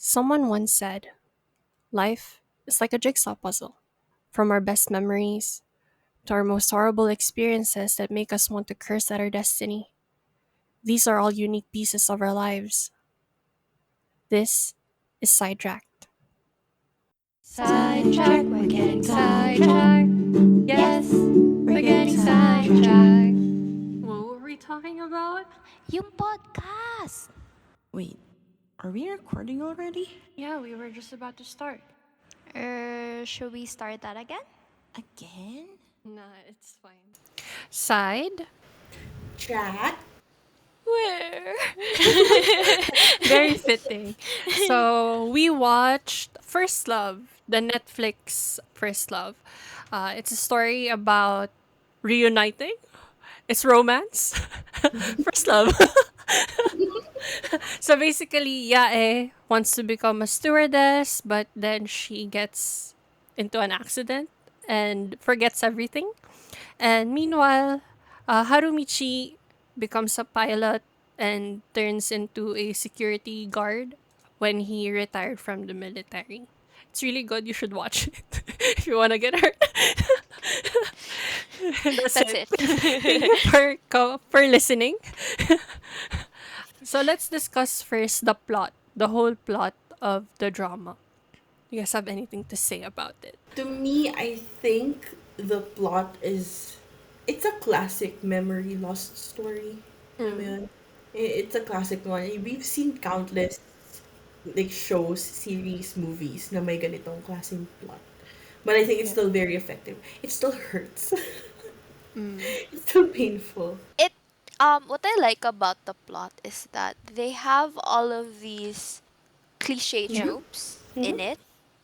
Someone once said, life is like a jigsaw puzzle. From our best memories to our most horrible experiences that make us want to curse at our destiny. These are all unique pieces of our lives. This is Sidetracked. Sidetrack, we're getting sidetracked. Yes, we're getting sidetracked. What were we talking about? Yung podcast. Wait, are we recording already? Yeah, we were just about to start. Should we start that again? Again? Nah, it's fine. Side? Track? Where? Very fitting. So we watched First Love, the Netflix First Love. It's a story about reuniting. It's romance. First love. So basically, Yae wants to become a stewardess, but then she gets into an accident and forgets everything. And meanwhile, Harumichi becomes a pilot and turns into a security guard when he retired from the military. It's really good. You should watch it if you want to get hurt. That's That's it. it. Thank you for listening. So let's discuss first the plot, the whole plot of the drama. You guys have anything to say about it? To me, I think the plot is. It's a classic memory lost story. Alam mo yun? It's a classic one. We've seen countless like shows, series, movies na may ganitong klaseng plot. But I think it's Yeah. still very effective. It still hurts. It's still painful. It what I like about the plot is that they have all of these cliche Yeah. tropes in it.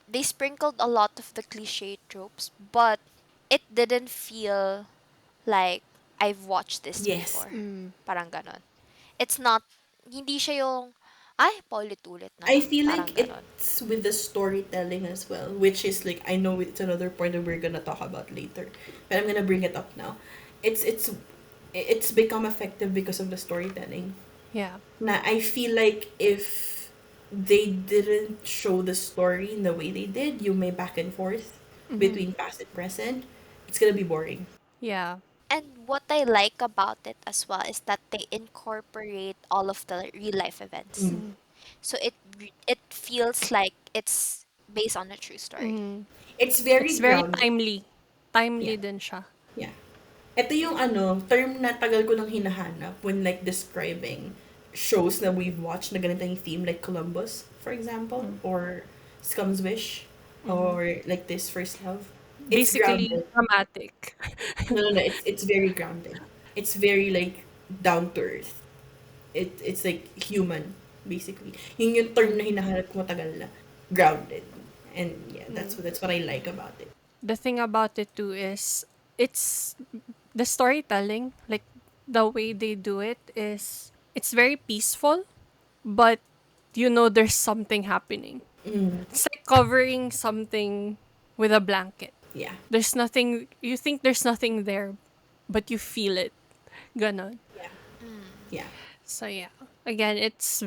They sprinkled a lot of the cliche tropes, but it didn't feel like I've watched this Yes. before. Parang ganon. It's not, hindi siya yung, ay, paulit-ulit na I lang. feel Parang like ganon. it's with the storytelling as well, which is like I know it's another point that we're gonna talk about later, but I'm gonna bring it up now. It's become effective because of the storytelling. Yeah. Na I feel like if they didn't show the story in the way they did, you may back and forth between past and present, it's gonna be boring. Yeah. And what I like about it as well is that they incorporate all of the real life events. So it feels like it's based on a true story. It's very It's very grounded. timely. Timely Yeah, din siya. yeah. Ito yung ano, term na tagal ko nang hinahanap when like describing shows na we've watched na ganito yung theme like Columbus, for example, or Scum's Wish, or like this First Love. It's Basically grounded. dramatic. No, no, no. It's very grounded. It's very like down to earth. It's like human, basically. Yun yung term na hinahanap ko matagal na. Grounded. And yeah, that's what I like about it. The thing about it too is it's the storytelling, like the way they do it is it's very peaceful, but you know there's something happening. It's like covering something with a blanket. Yeah. There's nothing, you think there's nothing there, but you feel it. Ganon. Yeah. Yeah. So yeah. Again, it's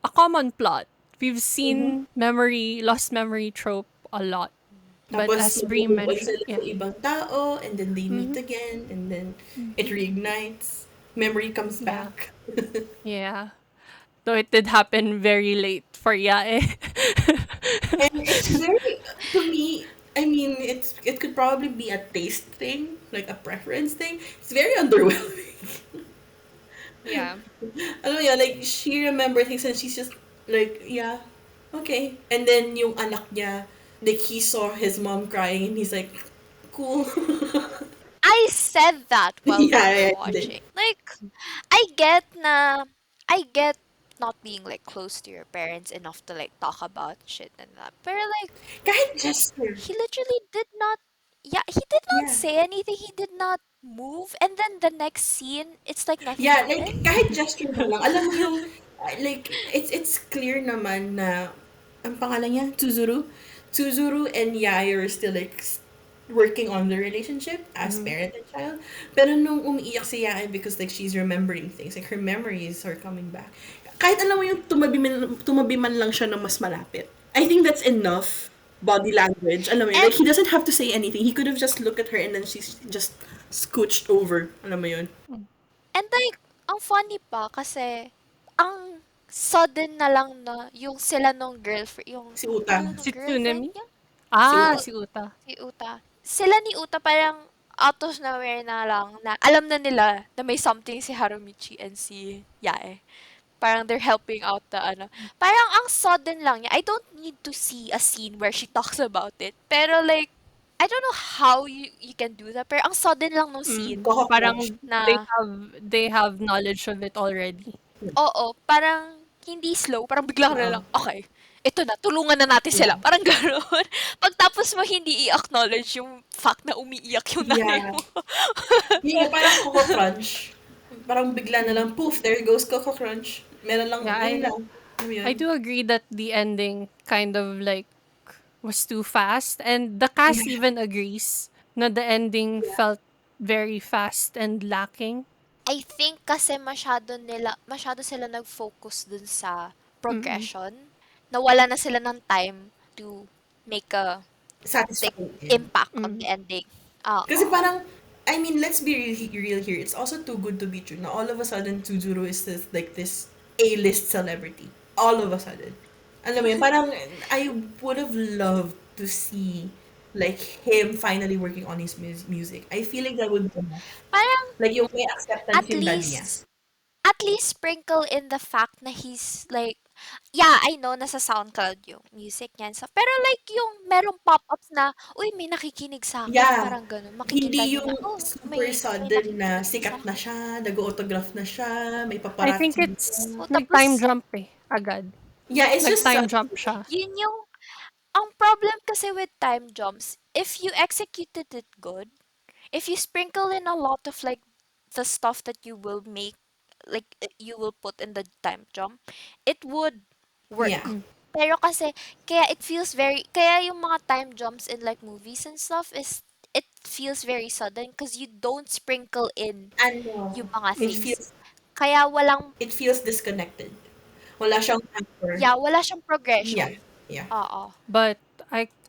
a common plot. We've seen lost memory trope a lot. But Tapos, as Brie mag-move on mentioned, sila sa yeah. ibang tao, and then they meet again, and then it reignites. Memory comes Yeah. back. Yeah. Though it did happen very late for Yae. And it's very, to me, I mean, it could probably be a taste thing, like a preference thing. It's very underwhelming. Yeah. Alam mo yun, like, she remember things and she's just like, yeah, okay. And then yung anak niya, like, he saw his mom crying and he's like, cool. I said that while we Yeah, were yeah, he did. watching. Like, I get not being like close to your parents enough to like talk about shit and that. But like Kahit gesture. he literally did not, yeah, he did not Yeah. say anything, he did not move, and then the next scene it's like nothing Yeah, like, happened. kahit gesture mo lang. Alam mo yung, like, it's clear naman na, ang pangalan niya, Tsuzuru. Tsuzuru and Yaya are still, like, working on the relationship as parent and child. Pero nung umiiyak si Yaya because, like, she's remembering things, like, her memories are coming back. Kahit alam mo yung tumabi man lang siya ng mas malapit. I think that's enough body language. Alam mo yun? Like, And he doesn't have to say anything. He could have just looked at her and then she's just scooched over. Alam mo yun? and like ang funny pa kasi ang sudden na lang na yung sila nung girlfriend, yung Si Uta. ano nung Si girlfriend Tsunemi? niya? Si Ah, Uta. Oo, si Uta. si Uta. Sila ni Uta parang out of nowhere na lang na alam na nila na may something si Harumichi and si Yae. Parang they're helping out the ano. Parang ang sudden lang niya. I don't need to see a scene where she talks about it. Pero like, I don't know how you can do that. Pero ang sudden lang nung scene Coco Crunch. Parang na, they have knowledge of it already. oo, parang hindi slow. Parang bigla ka na Oo. lang, okay, ito na, tulungan na natin Yeah. sila. Parang gano'n. Pagtapos mo hindi i-acknowledge yung fact na umiiyak yung nanay Yeah. mo. Yun nga, parang Coco Crunch. Parang bigla na Mm. lang, poof, there goes Coco Crunch. Meron lang, Yeah, yun lang. Alam mo yun? I do agree that the ending kind of like was too fast, and the cast Yeah. even agrees na the ending felt very fast and lacking. I think kasi masyado sila nag-focus dun sa Mm. progression. Nawala na sila ng time to make a like Satisfying end. impact on the Mm. ending. Kasi Oo. parang, I mean, let's be real here. It's also too good to be true. Now, all of a sudden, Tsuzuru is this, like this A-list celebrity. All of a sudden. Alam mo yun, parang I would have loved to see like him finally working on his music. I feel like that would be enough. Parang Like yung may acceptance at yung dad niya. least at least sprinkle in the fact na he's like, yeah, I know nasa SoundCloud yung music niyan. So, pero like yung merong pop-ups na, uy, may nakikinig sa akin. Yeah. Parang ganun. Makikita Hindi niyo na, yung oh, super may sudden na nakikinig din sa sikat na akin. siya, nag-autograph na siya, may I think paparazzi it's na. O, nag-time tapos, jump eh, agad. Yeah, it's just Nag-time sudden. jump siya. yun yung, ang problem kasi with time jumps, if you executed it good, if you sprinkle in a lot of like the stuff that you will make, like you will put in the time jump, it would Yeah. work. Pero kasi, kaya it feels very, kaya yung mga time jumps in like movies and stuff is, it feels very sudden because you don't sprinkle in Ano, yung mga it things. feels Kaya walang, it feels disconnected. Wala siyang anchor. yeah, wala siyang Yeah. progression. Yeah. Oo. But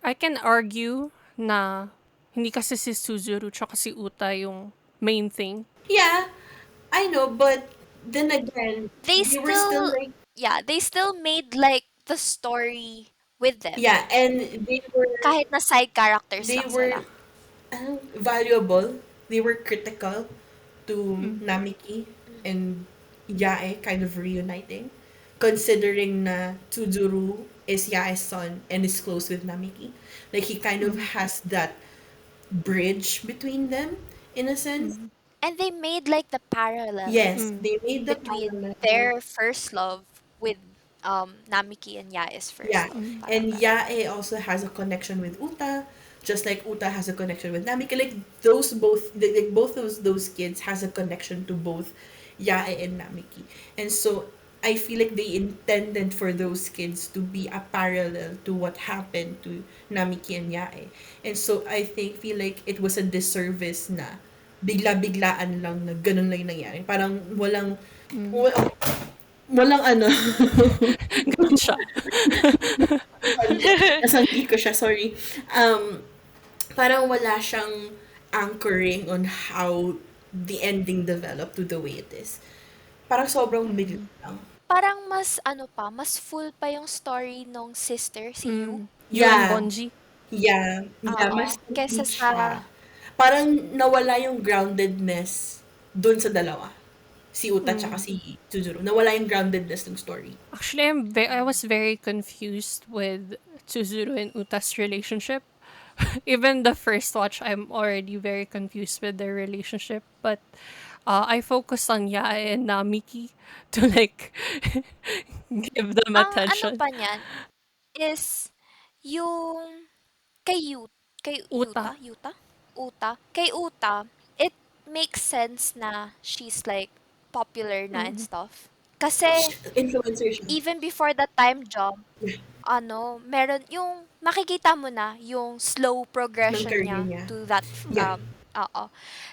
I can argue na hindi kasi si Suzuru tsaka si Uta yung main thing. Yeah, I know, but then again, They they were still still, like, yeah, they still made like the story with them. yeah, and Kahit na side characters they lang were sila. valuable. They were critical to Mm. Namiki Mm. and Yae kind of reuniting, considering na Tsuzuru is Yae's son and is close with Namiki. Like he kind of Mm. has that bridge between them in a sense. Mm. And they made like the parallel Yes, Mm. they made the between parallel. their first love with Namiki and Yae's first Yeah, love. Mm. Parang and ganon. Yae also has a connection with Uta, just like Uta has a connection with Namika. Like those both, like both those kids has a connection to both Yae and Namiki, and so I feel like they intended for those kids to be a parallel to what happened to Namiki and Yae, and so I think feel like it was a disservice na bigla-biglaan lang na ganun lang yung nangyari. Parang Mm. wa- walang ano. Ganun siya. Nasanggi ko siya, sorry. Parang wala siyang anchoring on how the ending developed to the way it is. Parang sobrang bigla Mm. lang. Parang mas ano pa, mas full pa yung story nung sister, si Yu. Mm. You and Yeah, Bonji. yeah, Oo. mas Kesa complete sa, siya. Parang nawala yung groundedness dun sa dalawa. Si Uta tsaka Mm. si Tsuzuru. Nawala yung groundedness ng story. Actually, I was very confused with Suzuru and Uta's relationship. Even the first watch, I'm already very confused with their relationship. But I focused on Yae and Namiki to like give them ang ano attention. pa niyan is yung kay Yu, kay Uta. Uta. Kay Uta, it makes sense na she's like popular na and Mm. stuff. Kasi Influencer siya. even before the time jump, Yeah, meron yung makikita mo na yung slow ng progression career niya niya. to that Yeah. Oo.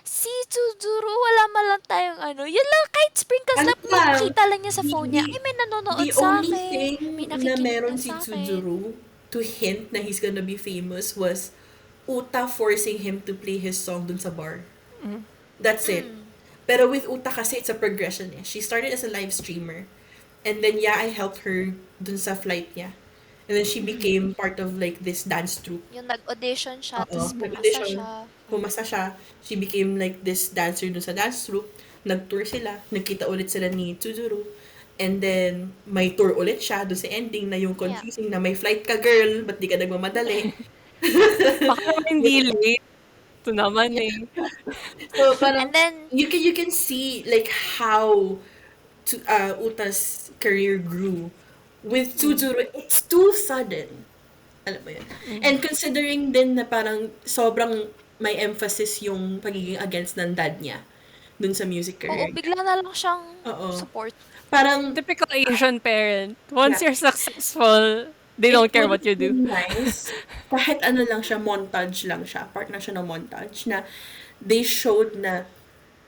Si Tsuzuru, wala man lang tayong ano, yun lang kahit sprinkles Ano lang, lang, makita lang niya sa the, phone niya, the, ay may nanonood the sa only akin, thing may na nakikinig meron na si sa akin. Tsuzuru to hint na he's gonna be famous was Uta forcing him to play his song dun sa bar. That's it. Mm. Pero with Uta kasi it's a progression eh. She started as a live streamer. And then yeah, I helped her dun sa flight niya. And then she became part of like this dance troupe. Yung nag-audition siya, Oo, tapos pumasa nag-audition. siya. Pumasa siya. She became like this dancer dun sa dance troupe. Nag-tour sila. Nagkita ulit sila ni Tsuzuru. And then, may tour ulit siya dun sa ending na yung Yeah. confusing na may flight ka girl, ba't di ka nagmamadali? Baka naman hindi late. Ito naman eh. So, parang, And then, you can see like how Uta's career grew. With Tsuzuru, it's too sudden. Alam mo yun. And considering din na parang sobrang may emphasis yung pagiging against ng dad niya dun sa music oo, career niya. bigla na lang siyang Oo. support. Parang, Typical Asian parent. yeah, Once you're successful, they it don't care would what you have do. been nice kahit ano lang siya, montage lang siya, part na siya ng montage na they showed na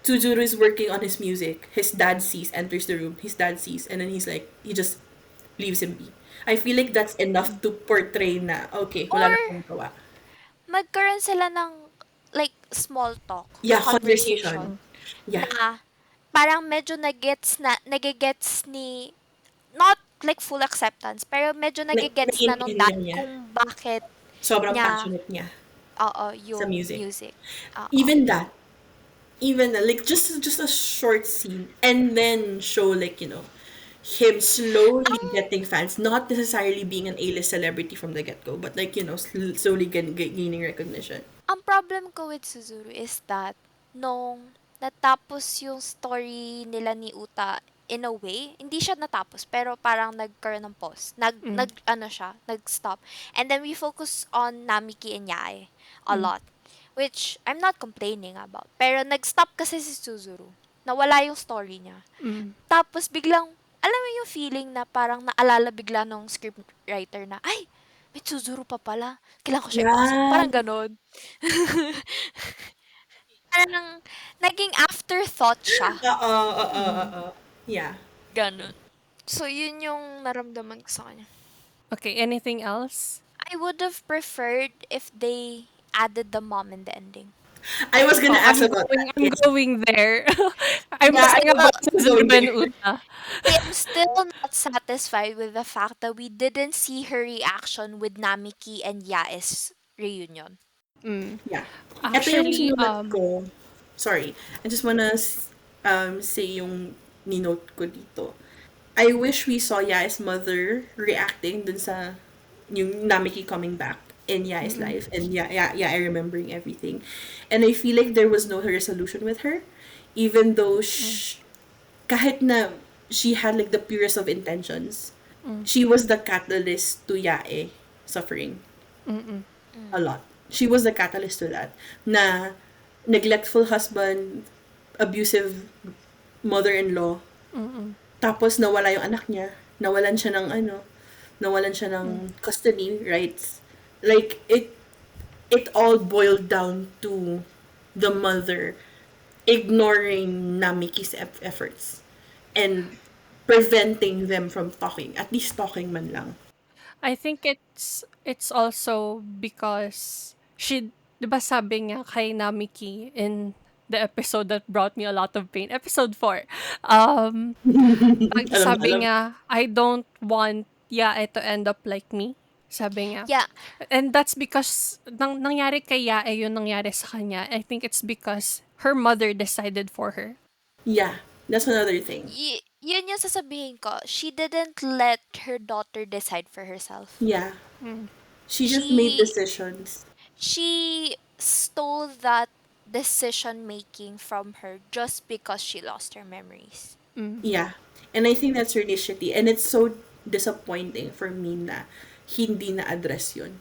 Tsuzuru is working on his music. His dad sees, enters the room. His dad sees, and then he's like, he just leaves him be. I feel like that's enough to portray na, okay, wala na Or, akong gawa. magkaroon sila ng, like, small talk, Yeah, conversation. conversation, Yeah. na parang medyo nagigets ni, not like full acceptance, pero medyo nagigets na nung dad Naiintindihan niya. kung bakit Sobrang niya, passionate niya oo, sa yung music. music. Oo. Even that, even that, like just a short scene, and then show like him slowly Ang getting fans, not necessarily being an A-list celebrity from the get-go, but like slowly gaining recognition. ang problem ko with Suzuru is that nung natapos yung story nila ni Uta, in a way, hindi siya natapos, pero parang nagkaroon ng pause. Ano siya, nag-stop. And then we focus on Namiki and Yae a lot, which I'm not complaining about. Pero nag-stop kasi si Suzuru. Nawala yung story niya. Tapos biglang, alam mo yung feeling na parang naalala bigla nung scriptwriter na, ay, may Tsuzuru pa pala. Kailangan ko siya ipasok. Yeah. Parang ganon. Parang naging afterthought siya. Oo. Yeah. Ganon. So, yun yung naramdaman ko sa kanya. Okay, anything else? I would have preferred if they added the mom in the ending. I was gonna Oh, ask about that. I'm Yes. going there. I'm Yeah, asking Still, about I'm going Suzume and there. Uta. I am still not satisfied with the fact that we didn't see her reaction with Namiki and Yae's reunion. Mm. Yeah. Ito yung Actually, sinulat ko. Sorry. I just wanna say yung ninote ko dito. I wish we saw Yae's mother reacting dun sa yung Namiki coming back in Yae's life and I remembering everything. And I feel like there was no resolution with her, even though kahit na she had like the purest of intentions, she was the catalyst to Yae suffering a lot. She was the catalyst to that. Na neglectful husband, abusive mother-in-law, tapos nawala yung anak niya, nawalan siya ng custody rights. Like it all boiled down to the mother ignoring Namiki's efforts and preventing them from talking, at least talking man lang. I think it's also because she, 'di ba sabi niya kay Namiki in the episode that brought me a lot of pain, episode 4. Alam na Sabi alam. niya, I don't want Yae to end up like me. Sabi niya. Yeah, And that's because nangyari kay Yae yung nangyari sa kanya. I think it's because her mother decided for her. Yeah, that's another thing. yun yung sasabihin ko. She didn't let her daughter decide for herself. Yeah, she just made She decisions. she stole that decision making from her just because she lost her memories. Yeah. And I think that's really shitty. And it's so disappointing for me na hindi na-address yun.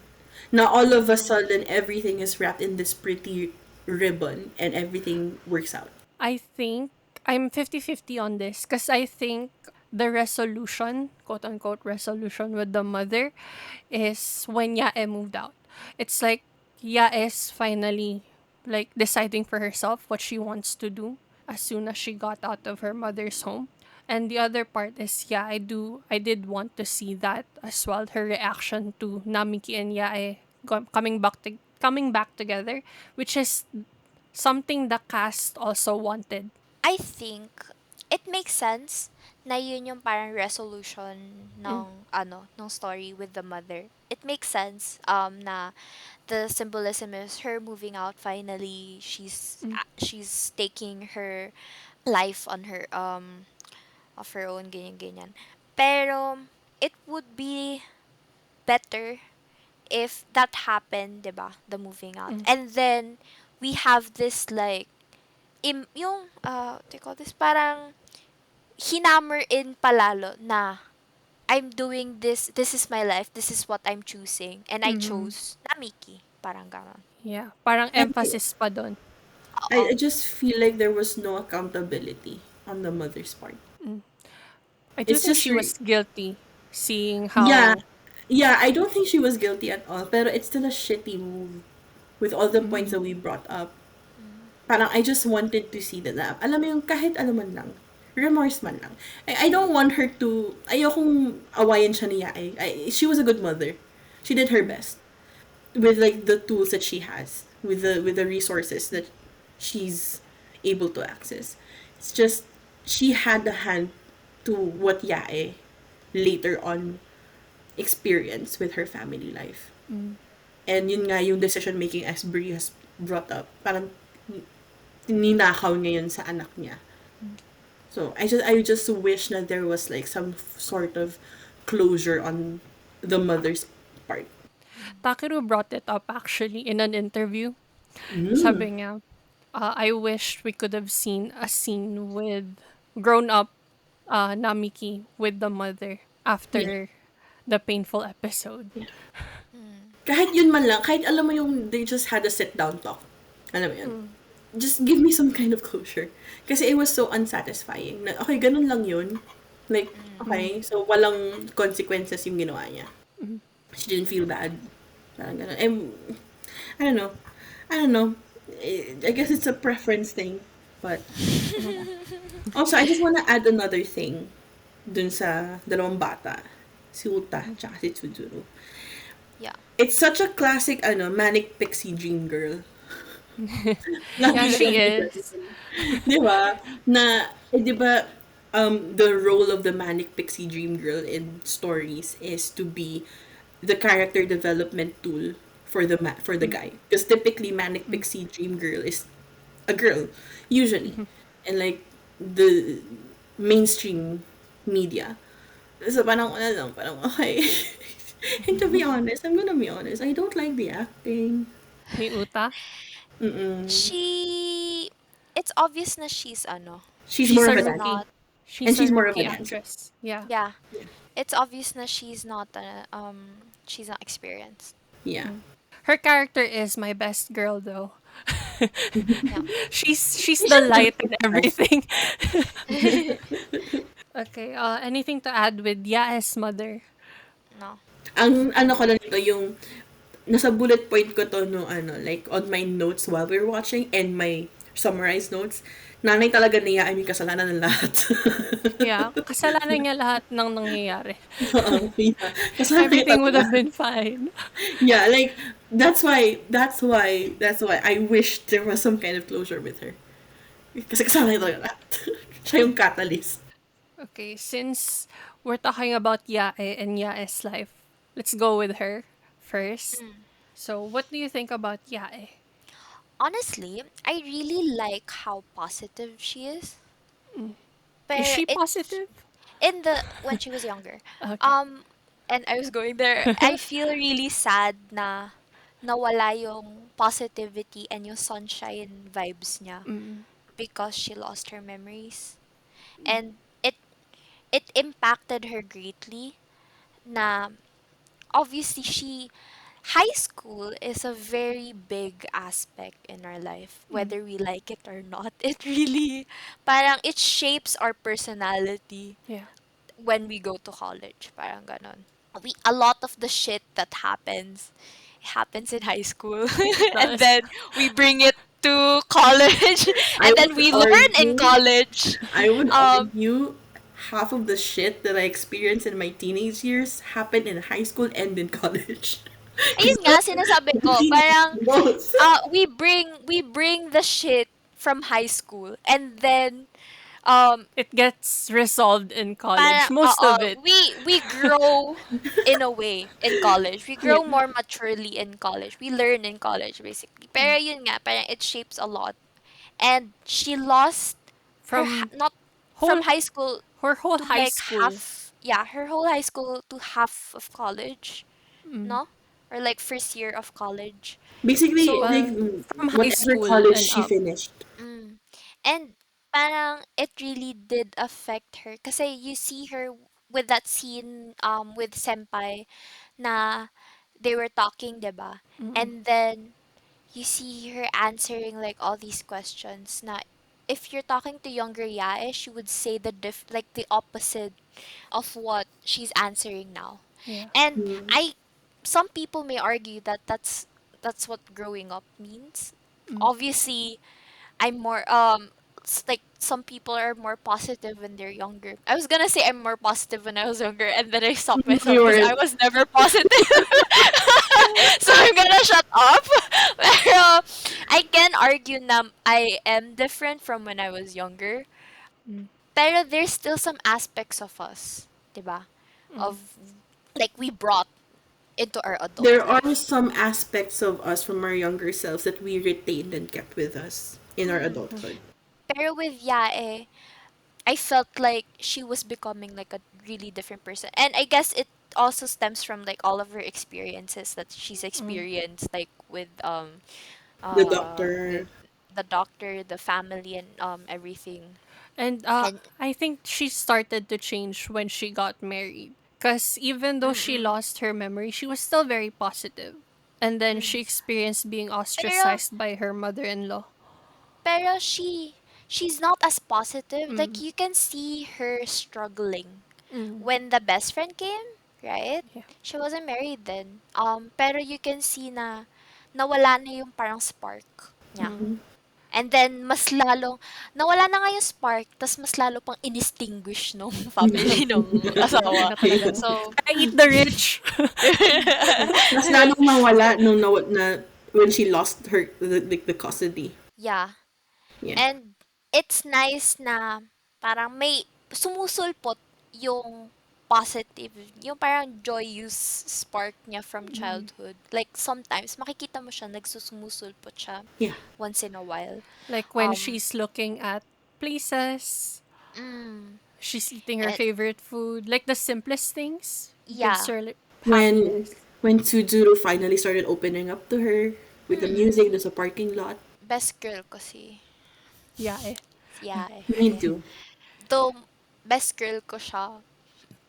Na all of a sudden, everything is wrapped in this pretty ribbon and everything works out. I think I'm 50-50 on this because I think the resolution, quote unquote resolution with the mother is when Yae moved out. It's like Yae is finally like deciding for herself what she wants to do as soon as she got out of her mother's home. And the other part is, yeah, I did want to see that as well, her reaction to Namiki and Yae coming back together, which is something the cast also wanted. I think it makes sense na yun yung parang resolution Mm, ng story with the mother. It makes sense na the symbolism is her moving out finally. mm, She's taking her life on her of her own, ganyan ganyan. Pero it would be better if that happened, 'di ba? The moving out. mm, And then we have this like yung what do you call this, parang hinammer in palalo na I'm doing this, this is my life, this is what I'm choosing, and I mm. chose Namiki. Parang ganon. Yeah, parang I, emphasis pa dun. Oo. I just feel like there was no accountability on the mother's part. Mm. I do It's think just she was guilty, seeing yeah, how. yeah. I don't think she was guilty at all. Pero it's still a shitty move with all the points Mm, that we brought up. Mm. Parang I just wanted to see that na, alam mo yung kahit ano man lang, remorse man lang. I don't want her to, ayokong awayan siya niya. She was a good mother. She did her mm, best with like the tools that she has, with the resources that she's able to access. It's just she had a hand to what Yae later on experienced with her family life. mm. And yun nga yung decision making as Brie has brought up. Parang ninakaw niya yun sa anak niya. So I just wish that there was like some sort of closure on the mother's part. Takeru brought it up actually in an interview. Mm. Sabi niya, I wish we could have seen a scene with grown up Namiki with the mother Yeah. after the painful episode. Yeah. Mm. Kahit yun man lang, kahit alam mo yung they just had a sit down talk. Alam mo yun? Mm, Just give me some kind of closure. Kasi it was so unsatisfying. Na, okay, ganun lang yun. Like, Mm. mm, okay, so walang consequences yung ginawa niya. mm, She didn't feel bad. Parang ganun. I don't know. I don't know. I guess it's a preference thing. But mm, also, I just wanna add another thing dun sa dalawang bata. Si Uta tsaka si Tsuzuru. Yeah. It's such a classic, manic pixie dream girl. yeah, Lagi na she lang is. di ba? Na, di ba, the role of the manic pixie dream girl in stories is to be the character development tool for for the Mm, guy. Because typically, manic mm, pixie dream girl is a girl, usually, mhm, and like the mainstream media. So parang ano lang, parang okay. And to be honest, I'm gonna be honest, I don't like the acting. Ni Uta. Mm-mm. She it's obvious na She's more She's of a a she's dancer. rookie. not. And She's a she's more of a rookie dancer. actress. Yeah. Yeah. Yeah. It's obvious na she's not experienced. Yeah. Mm. Her character is my best girl though. Yeah. She's We the should have light done in that. everything. Okay, anything to add with Yaes mother? No. Ang ano ko lang ito, yung nasa bullet point ko to no like on my notes while we were watching and my summarized notes. Nanay talaga niya ay may kasalanan ng lahat. Yeah, kasalanan niya lahat ng nangyayari. Oo, yeah. Kasalanan niya Everything would talaga. have been fine. Yeah, like that's why I wish there was some kind of closure with her. Kasi kasalanan niya talaga lahat. Siya yung catalyst. Okay, since we're talking about Yae and Yae's life, let's go with her first. Mm. So, what do you think about Yae? Honestly, I really like how positive she is. Mm. Is But she it positive? in the when she was younger. Okay. Um and I was going there. I feel really sad na nawala yung positivity and yung sunshine vibes niya Mm, because she lost her memories. And it impacted her greatly na obviously she high school is a very big aspect in our life mm, whether we like it or not. It really parang it shapes our personality yeah, when we go to college, parang ganon. A lot of the shit that happens in high school it and does. then we bring it to college, I and then would we learn in argue, college. I would Um, argue half of the shit that I experienced in my teenage years happened in high school and in college. Because ayun nga sinasabi ko, teenage parang both. we bring the shit from high school, and then um It gets resolved in college, parang most of it. we grow in a way in college. We Yeah. grow more maturely in college. We learn in college basically. Pero yun nga, parang it shapes a lot. And she lost From not from whole high school her whole to high like school. half, yeah, her whole high school to half of college, no? Or like first year of college. Basically, So, like Well, from high whatever school college and she up. finished. mm, and parang it really did affect her kasi you see her with that scene with senpai na they were talking, 'di ba? And then you see her answering like all these questions na if you're talking to younger Yae, she would say like the opposite of what she's answering now. Yeah. And I some people may argue that that's what growing up means. Obviously, I'm more like some people are more positive when they're younger. I was gonna say I'm more positive when I was younger, and then I stopped No, myself you because I weren't. was never positive. So I'm gonna shut up. Pero I can argue na I am different from when I was younger. Pero there's still some aspects of us, 'di ba? Of like we brought into our adult There are life. some aspects of us from our younger selves that we retained and kept with us in our Mm. adulthood. Pero with Yae, I felt like she was becoming like a really different person. And I guess it also stems from like all of her experiences that she's experienced like The with doctor. the doctor, the family and everything. And And I think she started to change when she got married. Because even though she mm-mm, lost her memory, she was still very positive. And then mm. she experienced being Pero ostracized by her mother in law. pero she's not as positive. Like you can see her struggling when the best friend came, right? Yeah. She wasn't married then. Pero you can see na nawala na yung parang spark niya. And then, mas lalong, nawala na nga yung spark, tas mas lalo pang inistinguish nung family nung asawa. Kaya talaga. So, I eat the rich. Mas lalong mawala nung when she lost the custody. yeah. Yeah. And it's nice na parang may sumusulpot yung positive, yung parang joyous spark niya from childhood. Like sometimes makikita mo siya nagsusumusulpot siya Yeah. once in a while. Like when Um, she's looking at places, mm, she's eating her and, favorite food. Like the simplest things gives yeah. her When happiness. Tsuzuru finally started opening up to her with the music, there's a parking lot. Best girl ko Yeah, eh. si Yae. Me too. Though, best girl ko siya,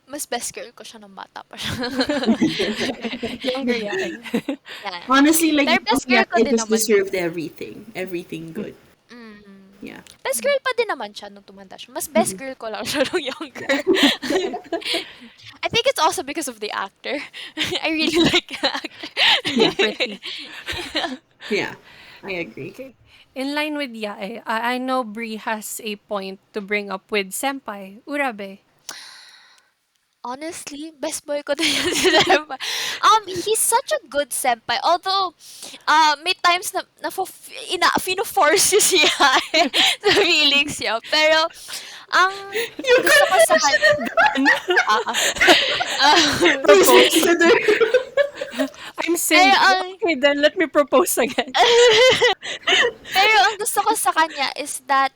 mas best girl ko siya nung bata pa siya. Younger, yeah, eh. Yeah. Honestly, like Pero young best girl ko Yate din just naman siya. deserved everything. Everything good. Mm. Yeah. Best girl pa din naman siya nung tumanda siya. Mas best girl ko lang siya nung younger. I think it's also because of the actor. I really like the Yeah. Pretty. actor. Yeah. I agree. Okay. In line with Yae, I know Brie has a point to bring up with Senpai, Urabe. Honestly, best boy ko din yan si senpai. He's such a good senpai. Although, may times na fino-force niya siya sa feelings niya. Pero, ang You gusto ko sa confess! kanya, ah, ah, Please Propose. consider. I'm pero single. ang, Okay, then let me propose again. pero ang gusto ko sa kanya is that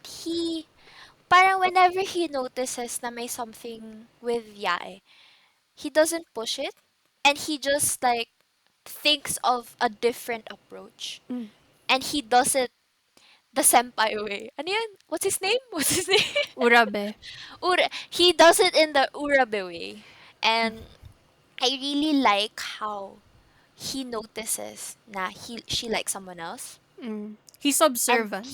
parang whenever he notices na may something with Yae, he doesn't push it, and he just like thinks of a different approach, and he does it the senpai way. Ano yun? What's his name? What's his name? Urabe. He does it in the Urabe way, and I really like how he notices na she likes someone else, He's and observant.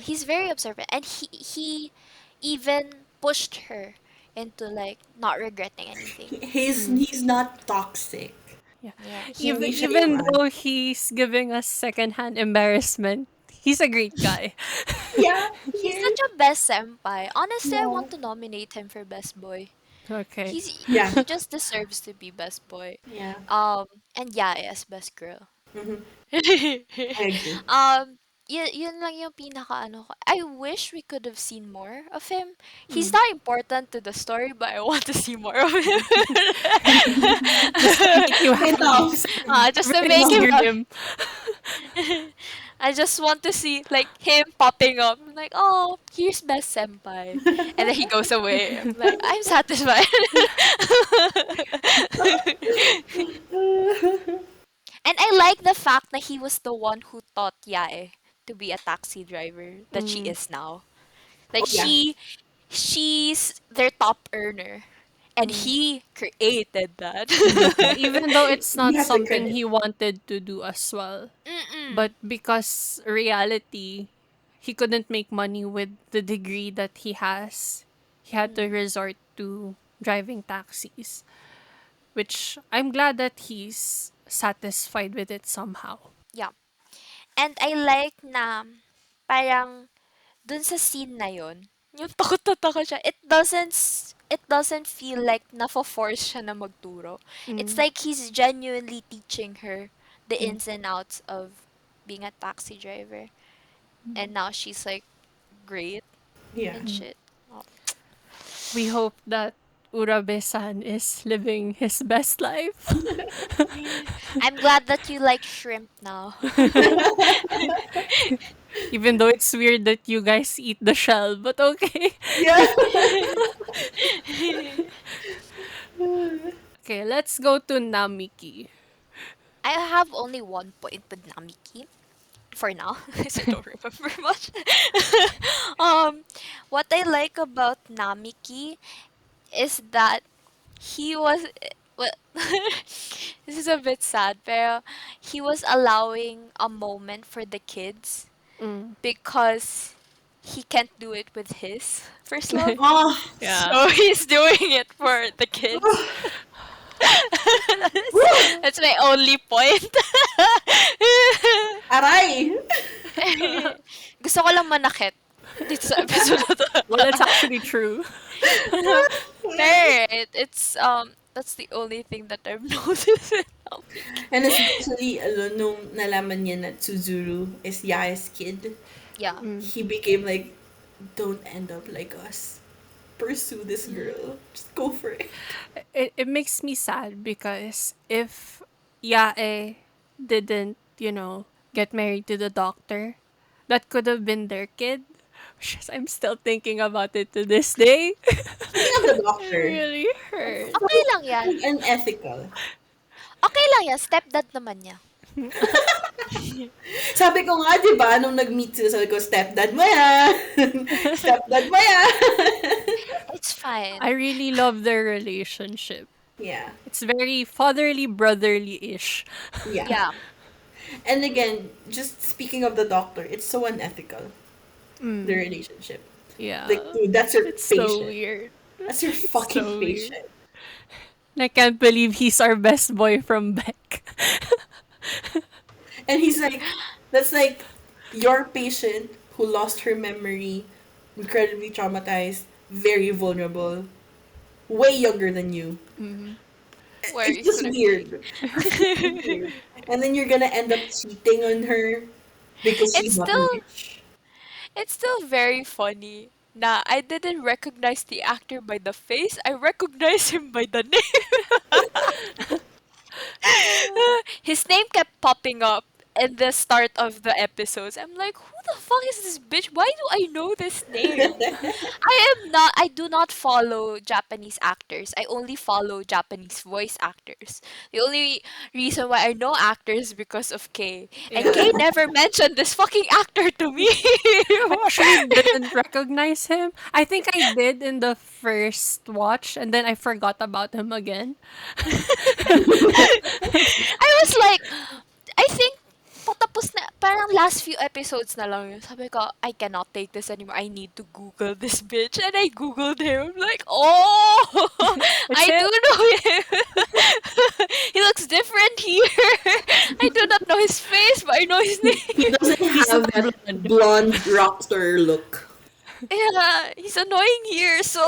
he's very observant, and he even pushed her into like not regretting anything. He's not toxic. Yeah. Yeah, He Even may siya yung even though he's giving us secondhand embarrassment, He's a great guy. Yeah, he He's is. such a best senpai. Honestly, I Yeah. want to nominate him for best boy. Okay. Yeah. He just deserves to be best boy. Yeah. Um, and yeah, as best girl. Hmm. I agree. Yun lang yung pinaka ano ko. I wish we could have seen more of him. He's Mm. not important to the story, but I want to see more of him. Just to make you happy. Enough. Just to Everything make is him Enough. near him. I just want to see like him popping up. I'm like, oh, here's best senpai, and then he goes away. I'm like, I'm satisfied. And I like the fact that he was the one who taught Yae to be a taxi driver that she Mm. is now. Oh Like yeah. she's their top earner, and Mm. he created that. Yeah, even though it's He not has the something credit. he wanted to do as well. Mm-mm. But because reality, he couldn't make money with the degree that he has. He had to resort to driving taxis, which I'm glad that he's satisfied with it somehow. Yeah. And I like na parang dun sa scene na yun, yung takot na takot siya, it doesn't feel like nafo-force siya na magturo. It's Mm. like he's genuinely teaching her the ins and outs of being a taxi driver. And now she's like great Yeah. and shit. Oh. We hope that Urabe-san is living his best life. I'm glad that you like shrimp now. Even though it's weird that you guys eat the shell, but okay. Yeah. Okay, let's go to Namiki. I have only one point with Namiki for now, because I don't remember much. um, what I like about Namiki is that he was well, this is a bit sad, pero he was allowing a moment for the kids Mm. because he can't do it with his first love. Oh. Yeah. So he's doing it for the kids. That's my only point. Aray. Gusto ko lang manakit dito sa episode na to. Well, that's actually true. Pero that's the only thing that I've noticed. And especially nung nalaman niya na Tsuzuru is Yae's kid, Yeah. Mm. he became like, don't end up like us. Pursue this girl. Just go for it. It makes me sad because if Yae didn't, get married to the doctor, that could have been their kid. Which is, I'm still thinking about it to this day. Speaking of the It doctor, really that's hurt. Okay so lang yan. unethical. Okay lang yan. Stepdad naman niya. Sabi ko nga, di ba, nung nag-meet sila, sabi ko, stepdad mo yan. Stepdad mo yan. It's I fine. really love their relationship. Yeah. It's very fatherly, brotherly-ish. Yeah. Yeah. And again, just speaking of the doctor, it's so unethical, the Mm. relationship. Yeah. Like, dude, that's your It's so patient. weird. That's your It's fucking so weird. patient. I can't believe he's our best boy from Beck. And he's like, that's like your patient who lost her memory, incredibly traumatized, very vulnerable, way younger than you. Mm. Where It's you just could have weird. It's fucking weird. And then you're gonna end up cheating on her because It's she's not still rich. it's still very funny. Nah, I didn't recognize the actor by the face. I recognize him by the name. His name kept popping up in the start of the episodes. I'm like, who the fuck is this bitch? Why do I know this name? I do not follow Japanese actors. I only follow Japanese voice actors. The only reason why I know actors is because of Kay. And Yeah. Kay never mentioned this fucking actor to me. I actually didn't recognize him. I think I did in the first watch, and then I forgot about him again. I was like, I think patapos na, parang last few episodes na lang yun. Sabi ko, I cannot take this anymore. I need to Google this bitch. And I Googled him. I'm like, oh, It's I him. do know him. He looks different here. I do not know his face, but I know his He name. doesn't He's have super that blonde. blonde rock star look. Yeah, he's annoying here, so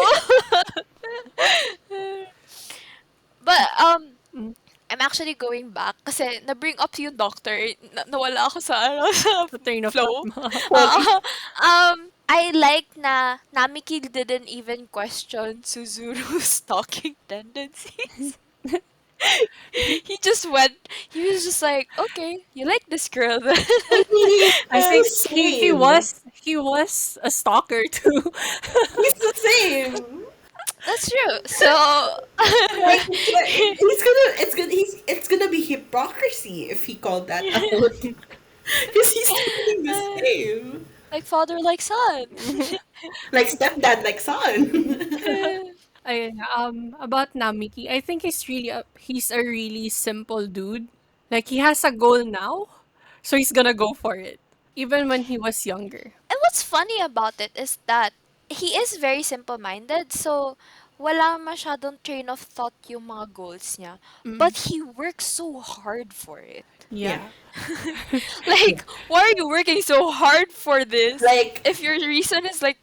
but Mm, I'm actually going back kasi na-bring up yung doctor, nawala ako sa ano, sa the train of thought flow. mo. Sorry. I like na Namiki didn't even question Suzuru's stalking tendencies. He just went, he was just like, okay, you like this girl then. I mean, I he's the think same. he was a stalker too. He's the same. That's true. So, Like, he's gonna, it's gonna be hypocrisy if he called that out. Because he's doing the same. like father, like son. Like stepdad, like son. About Namiki, I think he's a really simple dude. Like he has a goal now, so he's gonna go for it, even when he was younger. And what's funny about it is that he is very simple-minded, so wala masyadong train of thought yung mga goals niya. Mm, But he works so hard for it. yeah. Yeah. Yeah. Like, why are you working so hard for this Like, if your reason is like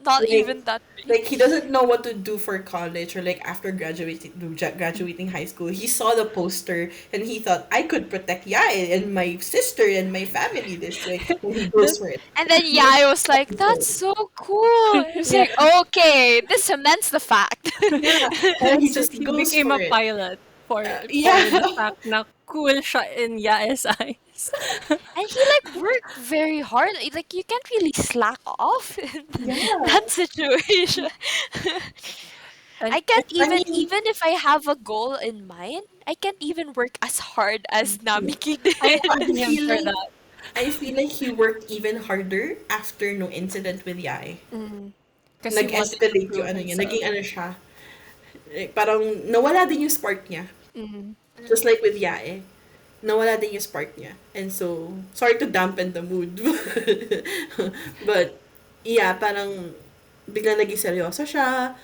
not like even that like big? he doesn't know what to do for college or like after graduating high school. He saw the poster and he thought I could protect Yael and my sister and my family this way, and he goes The- for it. And then yeah, I was like, that's so cool. It was yeah, like, okay, this cements the fact. Yeah, and he that's it. just He goes became for a it. pilot for the Yeah, fact na cool siya in Yae's eyes. And he like worked very hard. Like you can't really slack off in yeah. that situation. And I can't I even mean, if I have a goal in mind, I can't even work as hard as yeah. Namiki I I did. I commend him feel for like that. he worked even harder after no incident with Yai. Because he wanted to Nag-escalate yung prove ano niya. himself. Naging ano siya. Parang nawala din yung spark niya. Mm, Just like with Yae. Nawala din yung spark niya. And so, sorry to dampen the mood. But, yeah, parang biglang naging seryoso siya.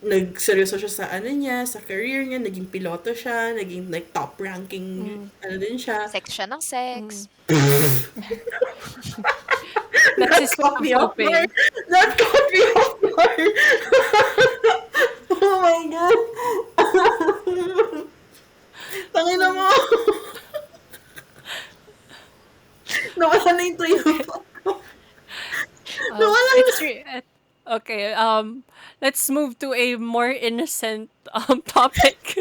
Nagseryoso siya sa ano niya, sa career niya. Naging piloto siya. Naging like top ranking mm, ano din siya. Sex siya ng mm. sex. That's That his way caught of me off guard. coping. That caught me off guard. Oh my god. Tangina mo. Nawala na yung train of thought ko. Nawala na. Okay, let's move to a more innocent topic.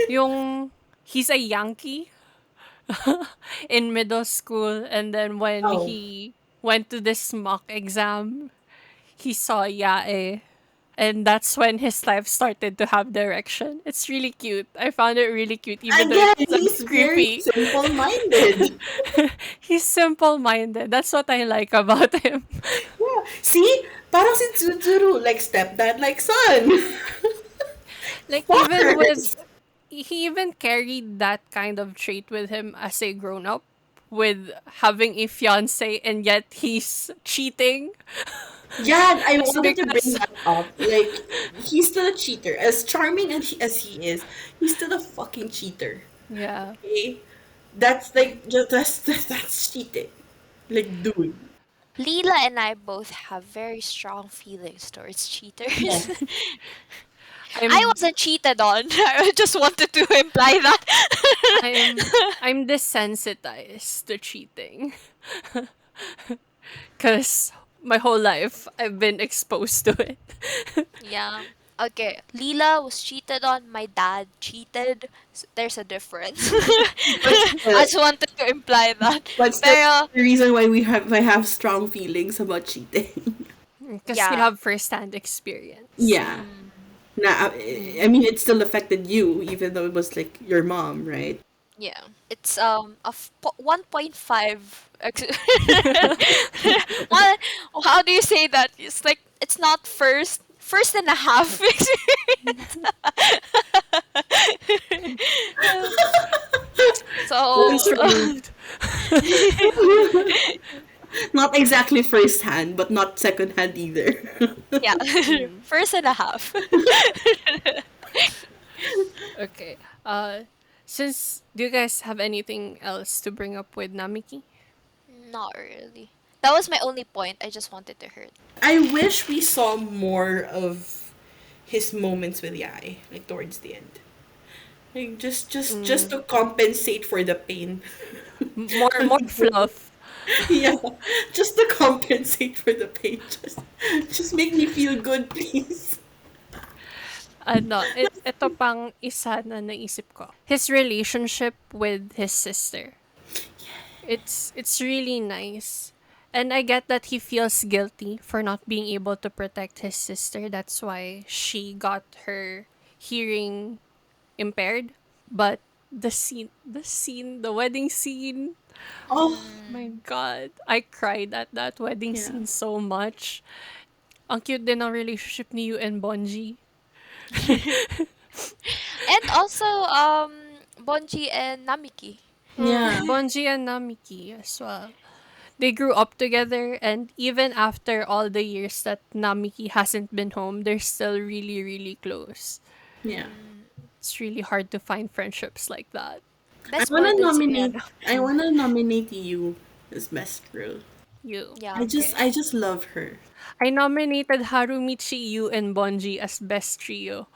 Yung he's a Yankee in middle school, and then when Oh. he went to this mock exam, he saw Yae, and that's when his life started to have direction. It's really cute. I found it really cute, even though Again, it's a he's bit very creepy. simple-minded. He's simple minded. That's what I like about him. Yeah. See? Parang si Tsuzuru, like stepdad, like son. Like even with Fuckers. he even carried that kind of trait with him as a grown up, with having a fiance and yet he's cheating. Yeah, I Just wanted to bring because that up. Like, he's still a cheater. As charming as he is, he's still a fucking cheater. yeah. Okay? That's like, just, that's cheating. Like, dude. Lila and I both have very strong feelings towards cheaters. Yes. I I'm wasn't cheated on. I just wanted to imply that. I'm desensitized to cheating. Cause my whole life I've been exposed to it. Yeah. Okay. Lila was cheated on. My dad cheated. There's a difference. But I still, just wanted to imply that. but still, Pero, the reason why I have strong feelings about cheating. Because you yeah. have first-hand experience. Yeah. Nah, I mean, it still affected you, even though it was like your mom, right? Yeah. It's 1.5 One, how do you say that? It's like it's not first and a half experience. So Voice removed. Not exactly first hand, but not second hand either. yeah, first and a half. Okay. Since do you guys have anything else to bring up with Namiki? Not really. That was my only point. I just wanted to hurt. I wish we saw more of his moments with Yai, like towards the end. Like just Mm. to compensate for the pain. More fluff. Yeah, just to compensate for the pain. Just make me feel good, please. Ano, ito pang isa na naisip ko. His relationship with his sister. It's really nice. And I get that he feels guilty for not being able to protect his sister. That's why she got her hearing impaired. But the wedding scene, Oh, my Mm. God, I cried at that wedding yeah. scene so much. Ang cute din ng relationship ni Yu and Bonji. And also, Bonji and Namiki. Yeah. Bonji and Namiki as well. They grew up together, and even after all the years that Namiki hasn't been home, they're still really, really close. Yeah. Mm. It's really hard to find friendships like that. I Best wanna models nominate again. I wanna nominate you as best girl. You. Yeah. Okay. I just love her. I nominated Harumichi, Yu, and Bonji as best trio.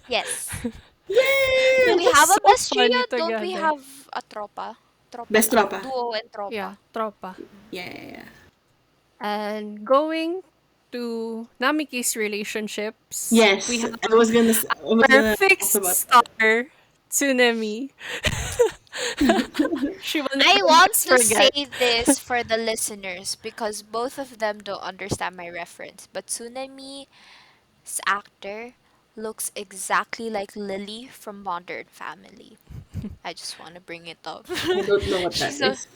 Yes. Do Yay! we They're have a so best trio? funny Don't we together. have a tropa? Tropa Best lang. tropa. Duo and Yeah, tropa. tropa. Mm. Yeah, yeah, yeah. And going to Namiki's relationships, we Yes, have I was our gonna ask fixed about that. star, Tsunemi. She will I never let want us to say forget. this for the listeners because both of them don't understand my reference. But Tsunemi's actor looks exactly like Lily from Modern Family. I just want to bring it up. I don't know what that she's a is.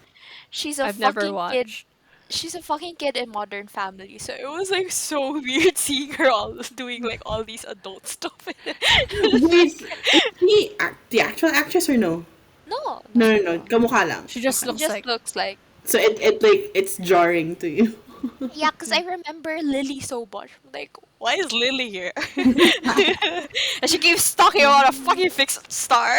she's a I've never fucking kid. watched. She's a fucking kid in Modern Family, so it was like so weird seeing her all doing like all these adult stuff. Wait, is she the actual actress or no? No, no, No, no, no, no. no. Kamukha lang. She just Okay. It looks just like looks like. So it like it's jarring to you. Yeah, because I remember Lily so much. Like, why is Lily here? And she keeps talking about a fucking fixed star.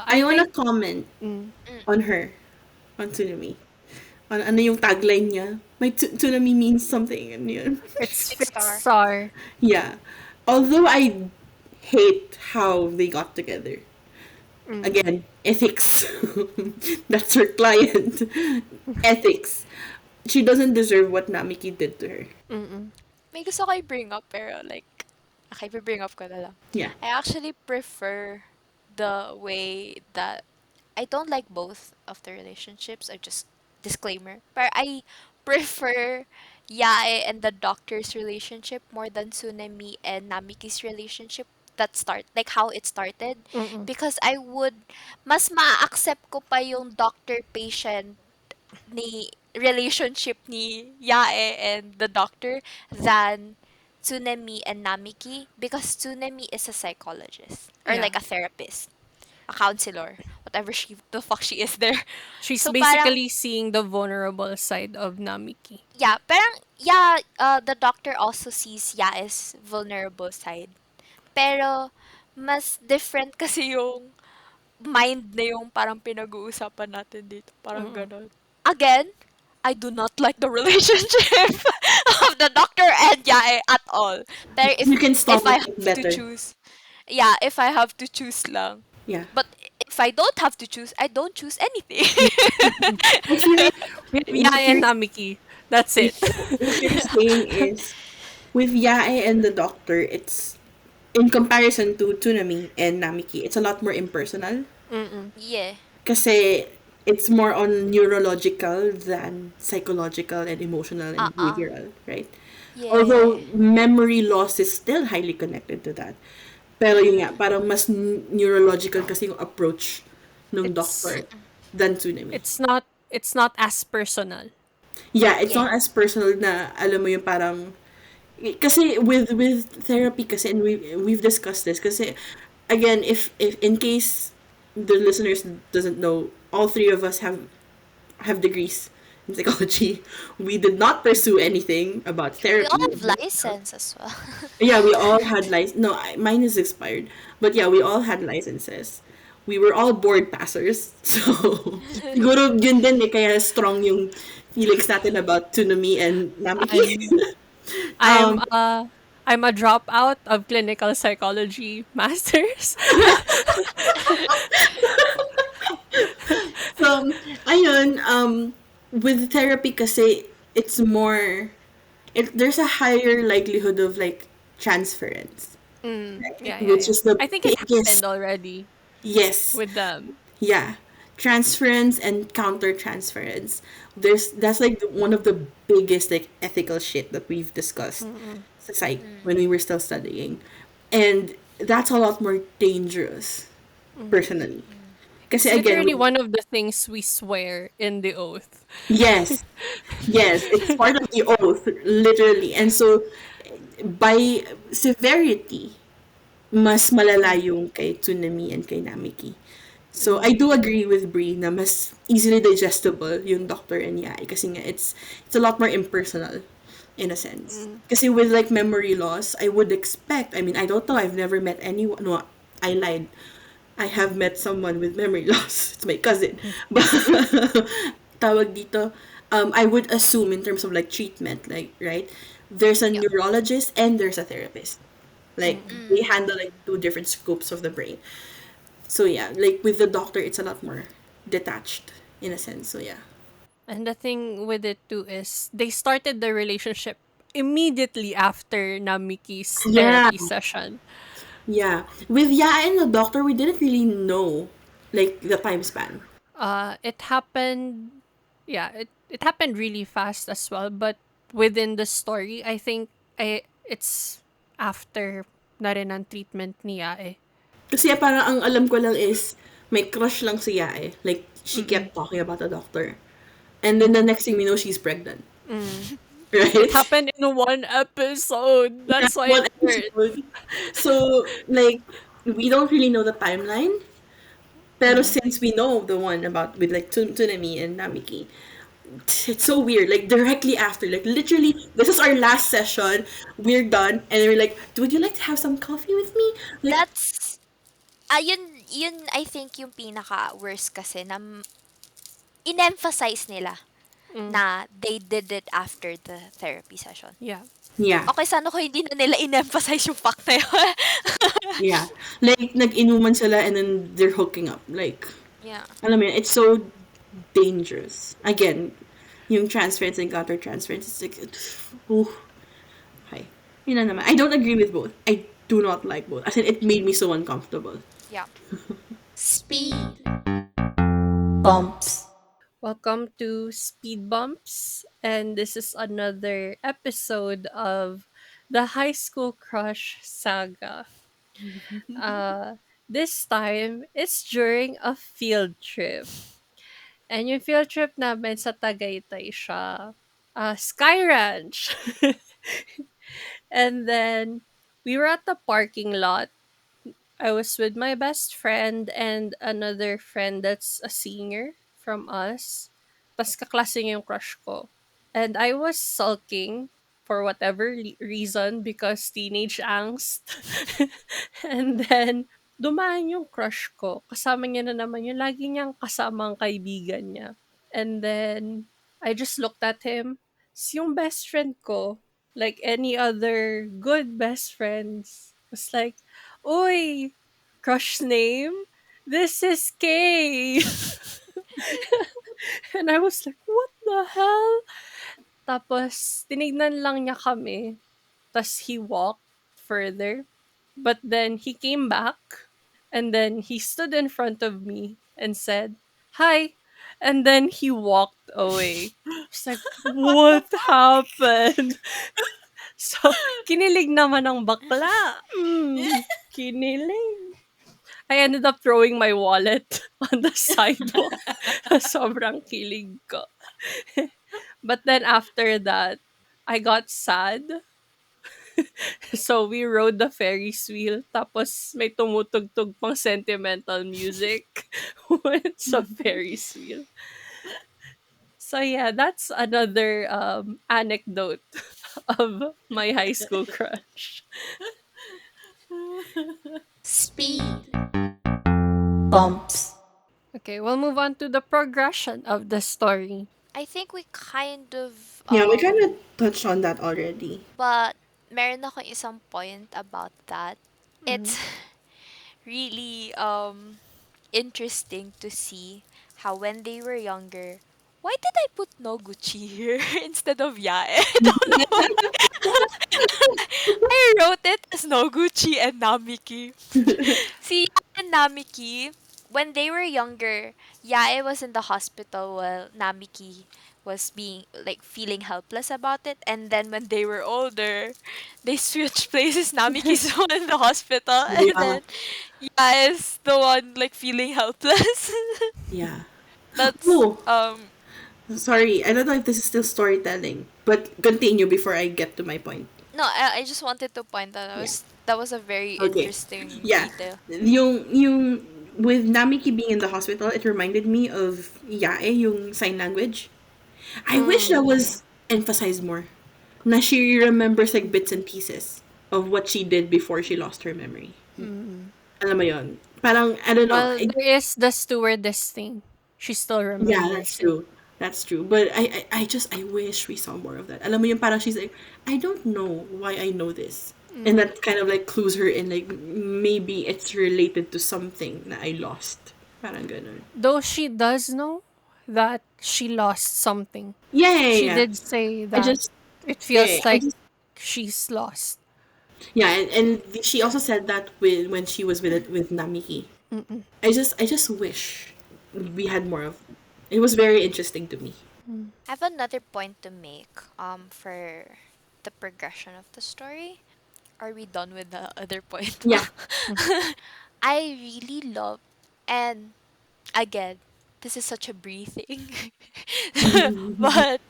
I I wanna think comment mm, Mm, on her, on Tsunami. On ano yung tagline niya? My Tsunami means something and yun. it's fixed fixed star. star. Yeah. Although I hate how they got together. Mm, Again, ethics. That's her client. Ethics. She doesn't deserve what Namiki did to her. mm-mm. May gusto ko i-bring up, pero like, okay, bring up ko na lang. Yeah. I actually prefer the way that I don't like both of the relationships. I just disclaimer. But I prefer Yae and the doctor's relationship more than Tsunemi and Namiki's relationship that start like how it started, Mm-mm. because I would mas ma-accept ko pa yung doctor patient ni relationship ni Yae and the doctor than Tsunemi and Namiki, because Tsunemi is a psychologist or Yeah. like a therapist, a counselor, whatever the fuck she is there. She's So parang basically seeing the vulnerable side of Namiki. yeah, parang yeah, the doctor also sees Yae's vulnerable side. Pero mas different kasi yung mind na yung parang pinag-uusapan natin dito. Parang Mm-mm. ganon. Again, I do not like the relationship of the doctor and Yae at all. Pero You can if I stomach it have to better. choose, yeah, if I have to choose lang. Yeah. But if I don't have to choose, I don't choose anything. I feel We have what Yae and you're Namiki. That's it. what you're saying is with Yae and the doctor, it's in comparison to Tsunami and Namiki, it's a lot more impersonal. Mm-mm. Yeah. Kasi it's more on neurological than psychological and emotional and Uh-uh. behavioral, right? Yeah. Although memory loss is still highly connected to that. Pero yun nga, Mm. parang mas neurological kasi yung approach ng It's doctor than Tsunami. it's not as personal. Yeah, it's Yeah. not as personal na alam mo yung parang kasi with therapy kasi and we've discussed this kasi again if in case the listeners doesn't know, all three of us have degrees in psychology. We did not pursue anything about We all therapy. have license as well. Yeah, we all had license. No, mine is expired. But yeah, we all had licenses. we were all board passers. So, siguro yun din eh, kaya strong yung feelings natin about Tsunami and Namiki. I'm I'm um, uh I'm a dropout of clinical psychology masters. so, ayun, with therapy kasi, it's more, there's a higher likelihood of like transference, Yeah, yeah, which yeah. is the I think it happened biggest, already yes, with them. yeah, transference and counter transference. That's like one of the biggest like ethical shit that we've discussed Mm-mm. sa psych when Mm. we were still studying, and that's a lot more dangerous, Mm. personally. Mm. Kasi It's again, literally one of the things we swear in the oath. yes, yes, it's part of the oath, literally, and so by severity, mas malala Mm, yung kay Tsunami and kay Namiki. So, I mm, do agree with Brie na mas easily digestible yung Doctor and Yai kasi nga it's a lot more impersonal in a sense. mm, Kasi with like memory loss, I would expect, I mean, I don't know, I've never met anyone, no, I lied. I have met someone with memory loss. It's my cousin. mm. But, tawag dito, I would assume in terms of like treatment, like, right? There's a Yep. neurologist and there's a therapist. Like, Mm. they Mm. handle like two different scopes of the brain. So yeah, like with the doctor, it's a lot more detached in a sense. So yeah. And the thing with it too is they started the relationship immediately after Namiki's Yeah, therapy session. yeah. With Ya and the doctor, we didn't really know like the time span. It happened, yeah, it happened really fast as well, but within the story, I think it's after na rin ang treatment niya eh. Kasi parang ang alam ko lang is may crush lang si Ya eh. Like she Mm-mm. kept talking about the doctor. And then the next thing we know, she's pregnant. Mm. It Right? happened in one episode. Yeah, That's why one it hurt. episode. So, like, we don't really know the timeline. Pero Mm. since we know the one about with like Tsunami and Namiki, it's so weird. Like directly after, like literally, this is our last session. We're done, and we're like, "Would you like to have some coffee with me?" Like, That's yun I think yung pinaka-worst kasi na in-emphasize nila Mm. na they did it after the therapy session. Yeah. yeah, Okay, sana ko hindi na nila in-emphasize yung fact na yun. yeah. Like nag-inuman sila, and then they're hooking up. Like, Yeah. alam mo yun, it's so dangerous. Again, yung transference and counter transference. It's like, ooh, hi. Yun na naman. I don't agree with both. I do not like both. As in, it made me so uncomfortable. Yeah. Speed. Bumps. Welcome to Speed Bumps, and this is another episode of the High School Crush saga. Uh, this time, it's during a field trip. And yung field trip namin sa Tagaytay siya. Sky Ranch. And then, we were at the parking lot. I was with my best friend and another friend that's a senior from us. Tas kaklase niya yung crush ko. And I was sulking for whatever reason because teenage angst. And then, dumaan yung crush ko. Kasama niya na naman yung lagi niyang kasamang kaibigan niya. And then, I just looked at him. Yung best friend ko, like any other good best friends, was like, Uy, crush name? This is Kay. And I was like, what the hell? Tapos, tinignan lang niya kami. Tapos, he walked further. But then, he came back. And then, he stood in front of me and said, hi. And then, he walked away. It's like, what happened? So, kinilig naman ng bakla. Kinilig. I ended up throwing my wallet on the sidewalk. Sobrang kilig ko. But then after that, I got sad. So we rode the Ferris wheel. Tapos may tumutugtog pang sentimental music when it's a Ferris wheel. So yeah, that's another anecdote of my high school crush. Speed. Bumps. Okay, we'll move on to the progression of the story. I think we kind of, Yeah, we kind of touched on that already. but meron akong isang point about that. It's really interesting to see how when they were younger, why did I put Noguchi here instead of Yae? I don't know. I wrote it as Noguchi and Namiki. See, Yae and Namiki, when they were younger, Yae was in the hospital while Namiki was being like feeling helpless about it, and then when they were older, they switched places. Namiki's the one in the hospital, and Yeah, then Yae is the one like feeling helpless. yeah. That's Oh, sorry. I don't know if this is still storytelling, but continue before I get to my point. no. I just wanted to point that Yeah. that was a very Okay. interesting Yeah. detail. Yung with Namiki being in the hospital, it reminded me of Yae, yung sign language. I wish that was emphasized more. Na she remembers like bits and pieces of what she did before she lost her memory. Alam mo yon? Parang, I don't know. Well, there is the stewardess thing. She still Yeah, that's remembers it. true. That's true. But I just, I wish we saw more of that. Alam mo yung parang she's like, I don't know why I know this. And that kind of like clues her in like, maybe it's related to something na I lost. Parang ganun. Though she does know that she lost something. Yeah, yeah, yeah, She yeah. did say I that just, it yeah, yeah, feels I like just, she's lost. yeah, and she also said that when she was with Namiki. I just wish we had more of. It was very interesting to me. I have another point to make for the progression of the story. Are we done with the other point? Yeah. I really love, and again, this is such a Brie thing. But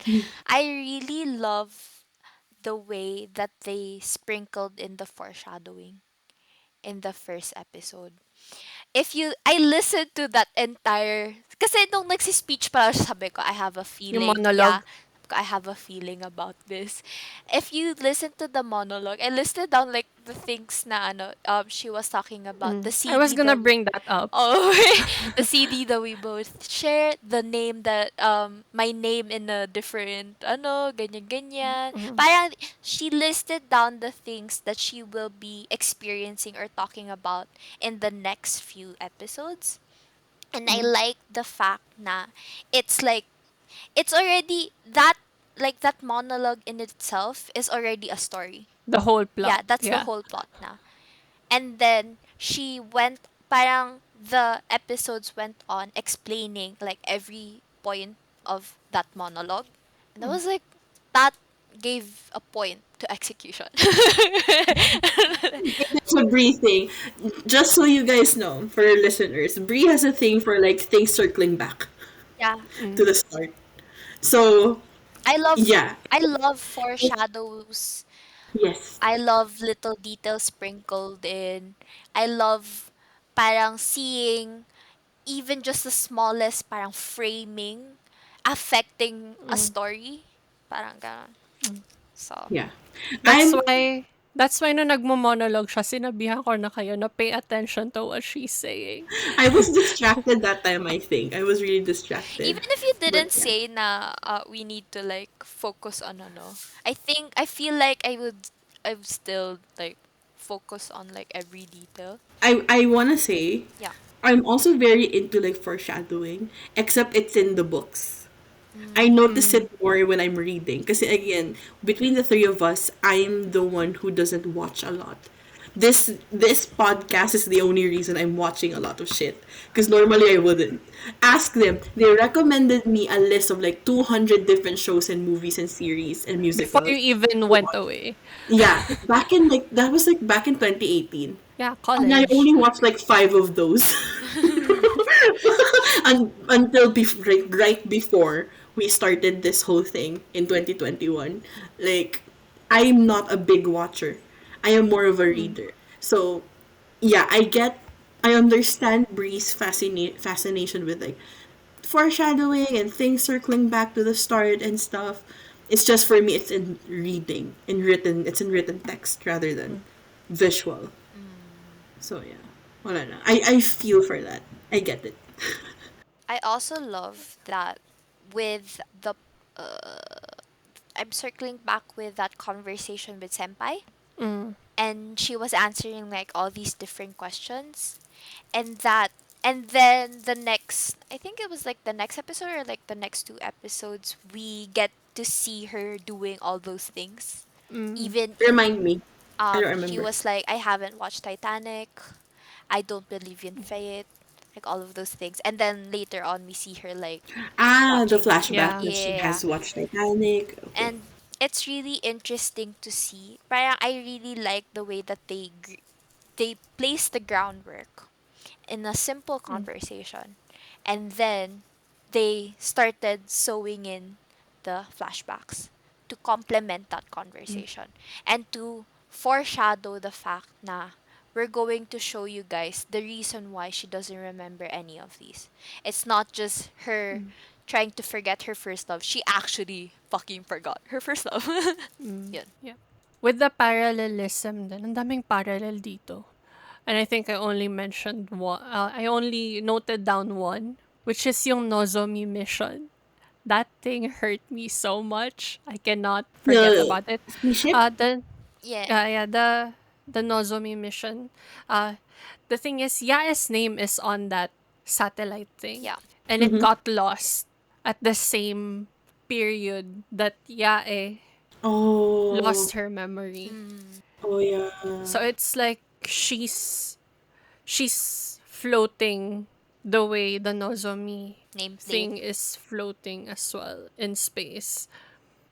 I really love the way that they sprinkled in the foreshadowing in the first episode. If you, I listened to that entire, kasi nung nagsi-speech pa lang siya, sabi ko, I have a Yung feeling, yeah, monologue. sabi ko, I have a feeling about this. If you listen to the monologue, I listed down like the things na ano, she was talking about, the I was CD gonna that bring that up. oh, the CD that we both share, the name that my name in a different ano, ganyan ganyan. Parang she listed down the things that she will be experiencing or talking about in the next few episodes. And I like the fact na it's like it's already that like that monologue in itself is already a story. The whole Yeah, plot. that's the Yeah. whole plot na. And then she went parang the episodes went on explaining like every point of that monologue. And I was like that gave a point to execution. That's a Brie thing. Just so you guys know, for our listeners, Brie has a thing for like things circling back Yeah. to the start. So I love yeah, I love foreshadows. yes, I love little details sprinkled in. I love parang seeing even just the smallest parang framing affecting a story. Parang ganon. So, yeah. That's I'm why nung nagmo-monologue siya, sinabihan ko na kayo na pay attention to what she's saying. I was distracted that time. I think I was really distracted, even if you but didn't yeah. say na we need to like focus on ano, I feel like I would still like focus on like every detail. I wanna say Yeah. I'm also very into like foreshadowing, except it's in the books. I Mm. notice it more when I'm reading. Because again, between the three of us, I'm the one who doesn't watch a lot. This podcast is the only reason I'm watching a lot of shit. Because normally I wouldn't. Ask them. They recommended me a list of like 200 different shows and movies and series and Before you musicals even to went watch. away. Yeah, back in like that was like back in 2018. Yeah, And I college. only watched like five of those. Until right before we started this whole thing in 2021. Like, I'm not a big watcher. I am more of a reader. So, yeah, I understand Bree's fascination with like foreshadowing and things circling back to the start and stuff. It's just for me, it's in reading, it's in written text rather than visual. Mm. So yeah, wala na. I feel for that. I get it. I also love that with the uh, I'm circling back with that conversation with Senpai, Mm, and she was answering like all these different questions, and that and then the next, I think it was like the next episode or like the next two episodes, we get to see her doing all those things. mm, Even Remind me. I don't she remember. was like, I haven't watched Titanic, I don't believe in fate, like all of those things. And then later on we see her like Ah, the watching. flashback yeah. that she Yeah. has watched Titanic. Okay. And it's really interesting to see. Parang I really like the way that they place the groundwork in a simple Mm, conversation, and then they started sewing in the flashbacks to complement that mm, conversation and to foreshadow the fact na we're going to show you guys the reason why she doesn't remember any of these. It's not just her mm, trying to forget her first love. She actually fucking forgot her first love. mm. Yun. Yeah. With the parallelism din, ang daming parallel dito. And I think I only mentioned one. I only noted down one, which is yung Nozomi mission. That thing hurt me so much. I cannot forget The about it. spaceship? The Yeah. yeah, the Nozomi mission. Uh the thing is, Yae's name is on that satellite thing, Yeah. and it Mm-hmm. got lost at the same period that Yae Oh, lost her memory. Mm. oh yeah. So it's like she's floating the way the Nozomi Nameplate. thing is floating as well in space.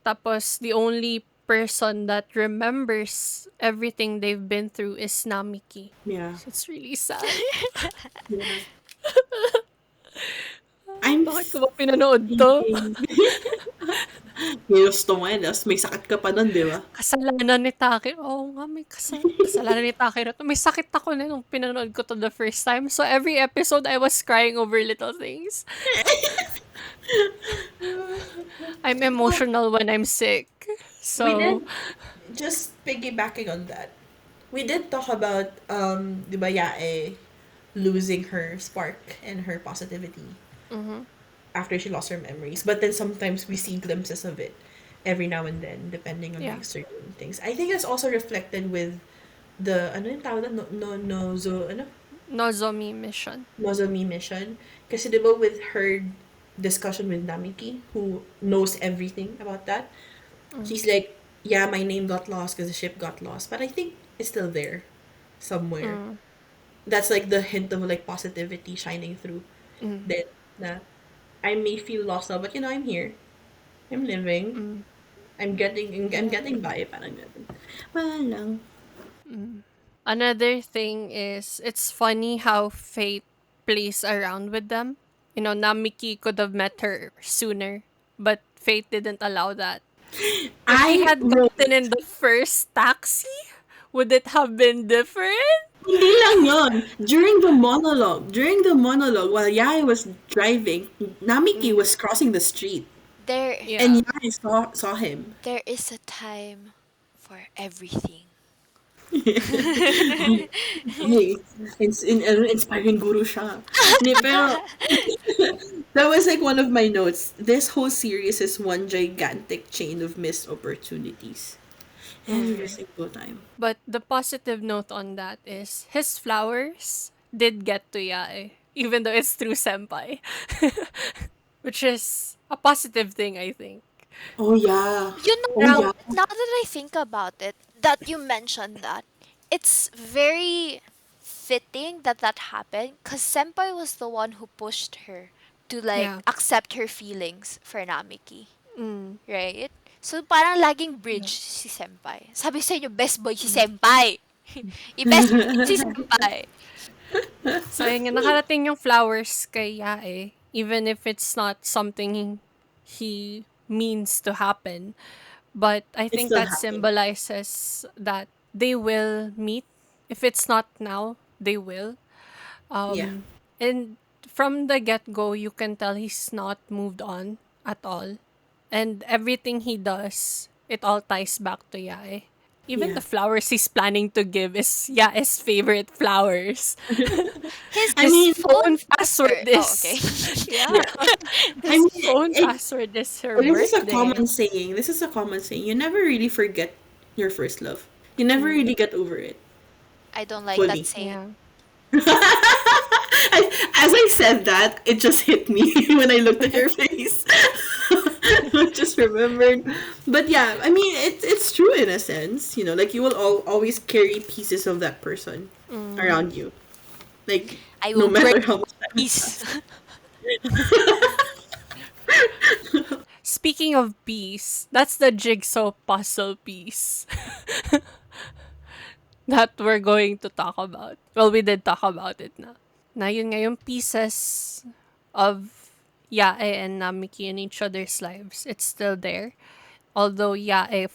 Tapos the only person that remembers everything they've been through is Namiki. Yeah. So it's really sad. Yeah. I'm Bakit ko ba pinanood to? thinking, ginusto mo yan, tapos may sakit ka pa nun, di ba? Kasalanan ni Taki. Oo nga, may kasalanan ni Taki na to. May sakit ako na nung pinanood ko to the first time. So every episode, I was crying over little things. I'm Well, emotional when I'm sick. we So, did, just piggybacking on that, we did talk about, di ba, Yae losing her spark and her positivity mhm. after she lost her memories. But then sometimes we see glimpses of it every now and then, depending on Yeah. like certain things. I think it's also reflected with the, ano yung tawag na? Ano? Nozomi mission. Nozomi mission. Kasi di ba with her discussion with Namiki, who knows everything about that, Mm, she's like, yeah, my name got lost because the ship got lost. But I think it's still there somewhere. mm, That's like the hint of like positivity shining through. mm, Then na I may feel lost now, but I'm here. I'm living. mm. I'm Yeah. getting by. Parang ganun. Wala lang. Mm. Another thing is it's funny how fate plays around with them. You know, Namiki could have met her sooner, but fate didn't allow that. If she I had wrote, gotten in the first taxi, would it have been different? hindi lang yon. During the monologue, while Yai was driving, Namiki Mm, was crossing the street. There And yeah. Yai saw him. there is a time for everything. Ay, inspiring guru siya. Hindi, pero that was like one of my notes. This whole series is one gigantic chain of missed opportunities. Every Mm. single time. But the positive note on that is his flowers did get to Yae, even though it's through Senpai. Which is a positive thing, I think. Oh yeah. You Oh know Parang, yeah. what? Now that I think about it, that you mentioned that, it's very fitting that that happened because Senpai was the one who pushed her to like yeah. accept her feelings for Namiki. Mm, Right? So parang laging yeah. bridge si Senpai. Sabi sa inyo, best boy si Senpai. I-best boy si Senpai. So, yun nga, nakarating yung flowers kay Yae, even if it's not something he means to happen. But I It think still that happened. symbolizes that they will meet. If it's not now, they will. Yeah. And from the get go, you can tell he's not moved on at all. And everything he does, it all ties back to Yae. Even Yeah. the flowers he's planning to give is Yae's favorite flowers. His I His mean, phone sister. password Oh, okay. is yeah. yeah. I His mean, phone password is her this is a birthday. common saying. This is a common saying. You never really forget your first love. You never really get over it I don't like that fully. saying. Yeah. As I said that, it just hit me when I looked at your face. I just remembered. But yeah, I mean, it's true in a sense. You know, like you will always carry pieces of that person Mm. around you. Like, I no will break matter how much time has peace. passed. Speaking of piece, that's the jigsaw puzzle piece that we're going to talk about. Well, we did talk about it na yun nga yung pieces of Yae and Namiki in each other's lives. It's still there. Although Yae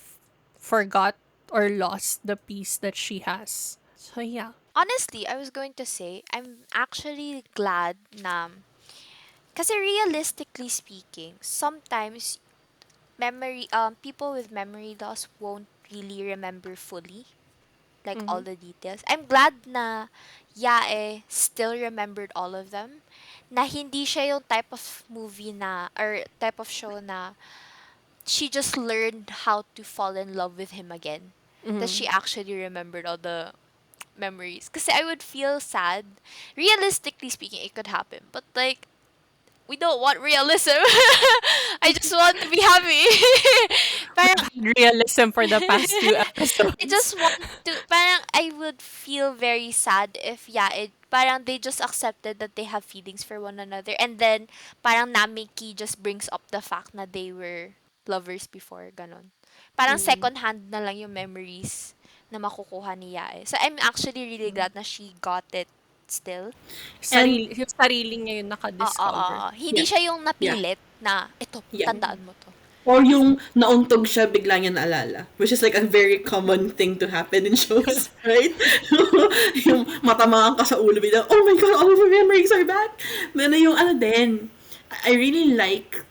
forgot or lost the piece that she has. So yeah. Honestly, I was going to say, I'm actually glad na, kasi realistically speaking, sometimes people with memory loss won't really remember fully, like all Mm-hmm. the details. I'm glad na Yae still remembered all of them. Na hindi siya yung type of movie na, or type of show na she just learned how to fall in love with him again. That Mm-hmm. she actually remembered all the memories. Kasi I would feel sad. Realistically speaking, it could happen. But like, we don't want realism. I just want to be happy. Parang, We've had realism for the past few I episodes. just want to, parang I would feel very sad if, yeah, parang they just accepted that they have feelings for one another. And then, parang Namiki just brings up the fact na they were lovers before, ganon. Parang Mm. second hand na lang yung memories na makukuha ni Yae. So, I'm actually really glad na she got it still. And Yung sarili niya yung Oo, nakadiscover. oo. Hindi yeah, siya yung yeah, napilit na, ito, yeah. tandaan mo to. Or yung nauntog siya, bigla niya naalala. Which is like a very common thing to happen in shows, right? Yung matamaan ka sa ulo, bigla, oh my god, all of my memories are back! Pero yung ano din, I really like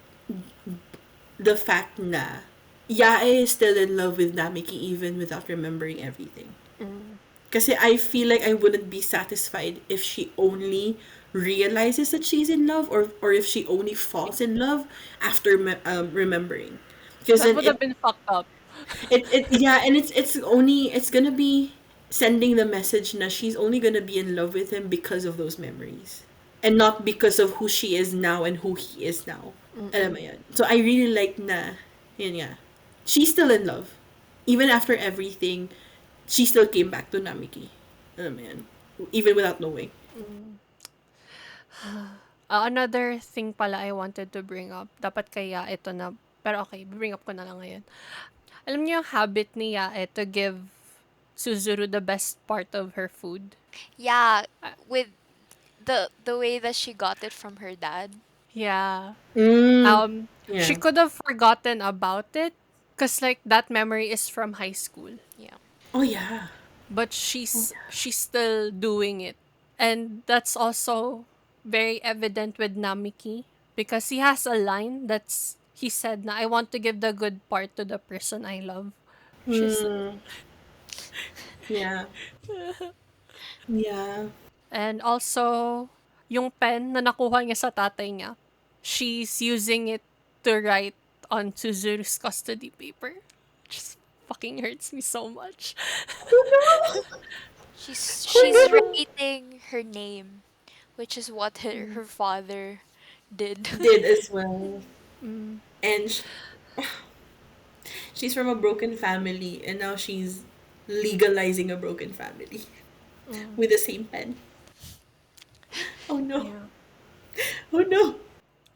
the fact na Yae is still in love with Namiki even without remembering everything. Mm. Kasi I feel like I wouldn't be satisfied if she only realizes that she's in love, or if she only falls in love after remembering. Because That then would have been fucked up. yeah, and it's gonna be sending the message na she's only gonna be in love with him because of those memories, and not because of who she is now and who he is now. Alam mo Mm-mm. yun? So I really like na, yun nga, she's still in love. Even after everything, she still came back to Namiki. Alam mo yun? Even without knowing. Mm. Another thing pala I wanted to bring up, dapat kaya ito na, pero okay, bring up ko na lang ngayon. Alam niyo yung habit ni Yae to give Suzuru the best part of her food? Yeah, Uh, with the way that she got it from her dad. yeah. Mm. She Yeah. could have forgotten about it because like that memory is from high school. Yeah. Oh yeah. But she's still doing it. And that's also very evident with Namiki because he has a line that's he said na I want to give the good part to the person I love. She's Mm. Yeah. Yeah. and also yung pen na nakuha niya sa tatay niya. She's using it to write on Suzuru's custody paper. Just fucking hurts me so much. Oh no! She's Oh no! writing her name, which is what her father did. Did as well. Mm, And she's from a broken family, and now she's legalizing a broken family mm, with the same pen. Oh no! yeah. Oh no!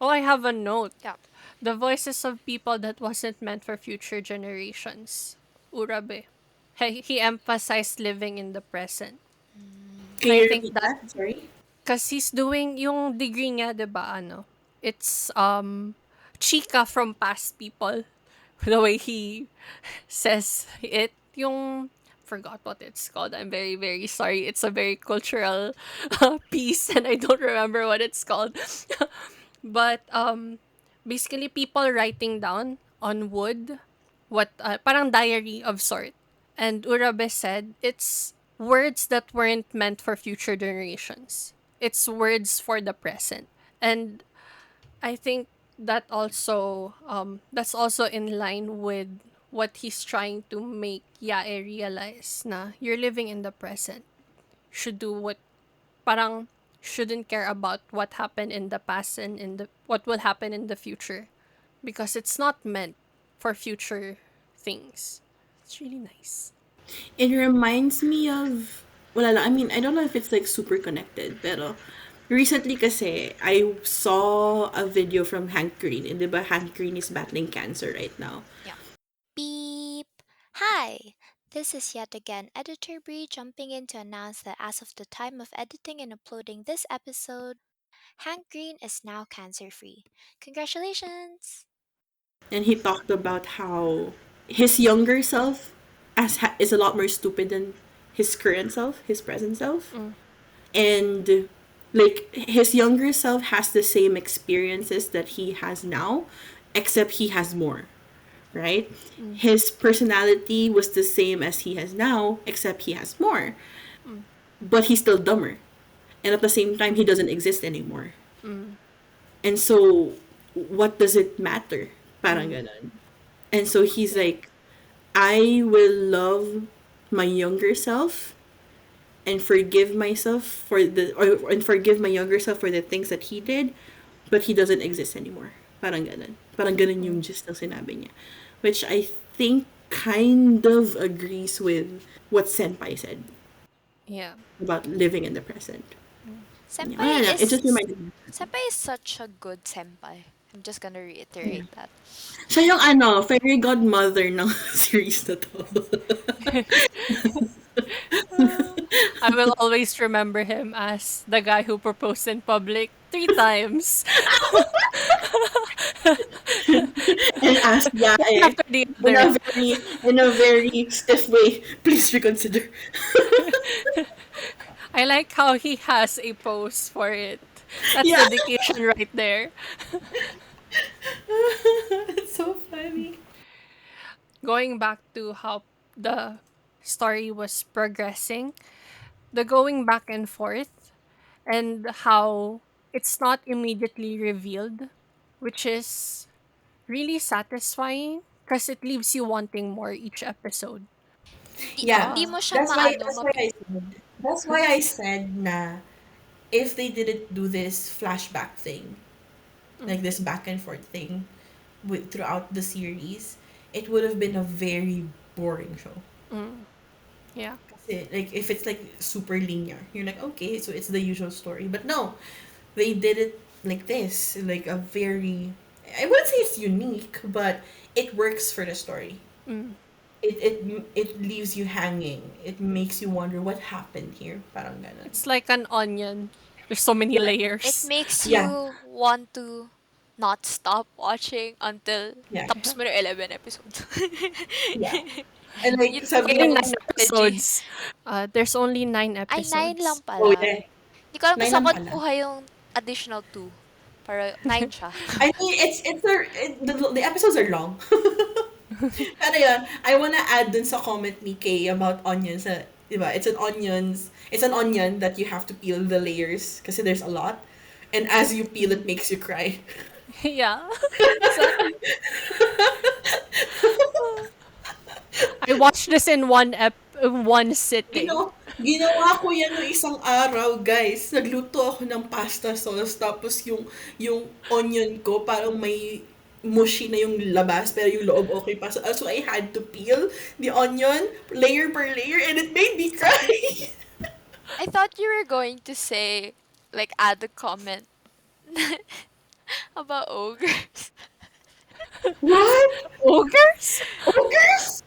Oh, I have a note. Yeah. The voices of people that wasn't meant for future generations. Urabe. He emphasized living in the present. Can And I you think repeat that that? Sorry. because he's doing yung degree niya, 'di ba, ano? It's chika from past people. The way he says it, yung forgot what it's called. I'm very very sorry. It's a very cultural piece and I don't remember what it's called. But basically people writing down on wood what parang diary of sort. And Urabe said it's words that weren't meant for future generations. It's words for the present. And I think that's also in line with what he's trying to make Yae realize na you're living in the present. Should do what parang shouldn't care about what happened in the past and in the what will happen in the future because it's not meant for future things. It's really nice. It reminds me of, wala lang, I mean, I don't know if it's like super connected, pero recently kasi, I saw a video from Hank Green, and diba Hank Green is battling cancer right now. Yeah. Beep. Hi. This is yet again Editor Bree jumping in to announce that as of the time of editing and uploading this episode, Hank Green is now cancer free. Congratulations! And he talked about how his younger self is a lot more stupid than his current self, his present self. Mm, And like his younger self has the same experiences that he has now, except he has more, right? mm, His personality was the same as he has now, except he has more. mm, But he's still dumber. And at the same time, he doesn't exist anymore. mm, And so, what does it matter? Parang mm. ganon. And so he's Yeah. like, I will love my younger self and forgive myself for and forgive my younger self for the things that he did, but he doesn't exist anymore. Parang ganon. Parang ganon yung Mm, gist ng sinabi niya. Which I think kind of agrees with what Senpai said yeah. about living in the present. Mm, Yeah, wala lang. It just reminded me. Senpai is such a good senpai. I'm just gonna Yeah. reiterate that. Siya yung ano, fairy godmother ng series na to. I will always remember him as the guy who proposed in public 3 times. And asked One Yae after the other. in a very stiff way, please reconsider. I like how he has a pose for it. That's Yeah. dedication right there. It's so funny. Going back to how the story was progressing, the going back and forth, and how it's not immediately revealed, which is really satisfying because it leaves you wanting more each episode. Yeah. Hindi mo siya That's why maano, that's why I said that's why I said na if they didn't do this flashback thing, Mm, like this back and forth thing throughout the series, it would have been a very boring show. mm, yeah. Kasi, like if it's like super linear, you're like, okay, so it's the usual story. But no, they did it like this, like a very, I wouldn't say it's unique, but it works for the story. Mm. It leaves you hanging. It makes you wonder what happened here. Parang ganon. It's like an onion. There's so many Yeah, it layers. makes yeah, you want to not stop watching until yeah, tapos mo na 11 episodes. yeah. And You like took sabi Only full mo, nine strategy. episodes. There's only 9 Ay, 9 lang episodes. oh pala. yeah, Hindi ko alam kung 9 saan lang ko pala. nakuha yung additional 2. Para 9 siya. I mean, the episodes are long. Pero yun, I wanna add dun sa comment ni Kay about onions. Diba? It's an onion that you have to peel the layers kasi there's a lot. And as you peel, it makes you cry. Yeah, exactly. I watched this in one sitting. Ginawa ko yan ng isang araw, guys. Nagluto ako ng pasta sauce, tapos yung onion ko, parang may mushy na yung labas, pero yung loob okay pa. So I had to peel the onion layer per layer, and it made me cry. I thought you were going to say, like, add a comment about ogres. What? Ogres? Ogres?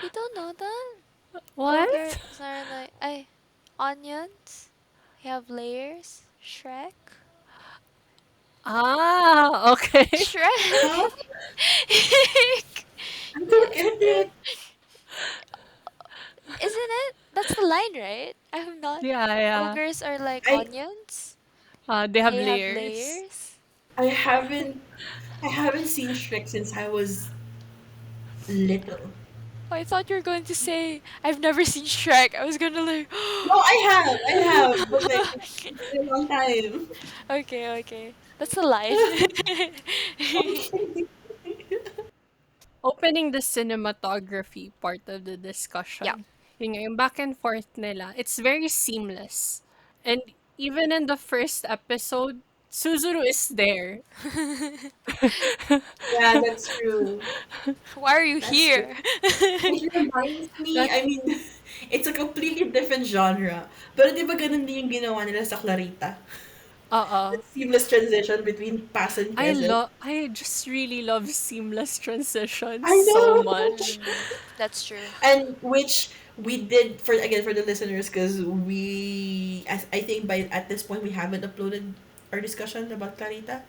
You don't know that? What? Ogres are like, ay, onions. They have layers. Shrek. Ah, okay. Huh? Shrek. I don't get it. Isn't it? That's the line, right? I'm not. Yeah, yeah. Ogres are like I onions. They have They have layers. layers. I haven't I haven't seen Shrek since I was little. I thought you were going to say I've never seen Shrek. I was gonna like No, I have, but like it's been a long time. okay, okay. That's a lie. Okay. Opening the cinematography part of the Yeah. discussion, yun nga, yung back and forth nila, it's very seamless. And even in the first episode, Suzuru is there. Yeah, that's true. Why are you That's true. here? It reminds me, I That's mean, it's a completely different genre. Pero di ba ganun din yung ginawa nila sa Clarita? The uh seamless transition between past and present. I just really love seamless transitions I so know! much. Mm, that's true. And which we did for again for the listeners because we as I think by at this point we haven't uploaded our discussion about Clarita,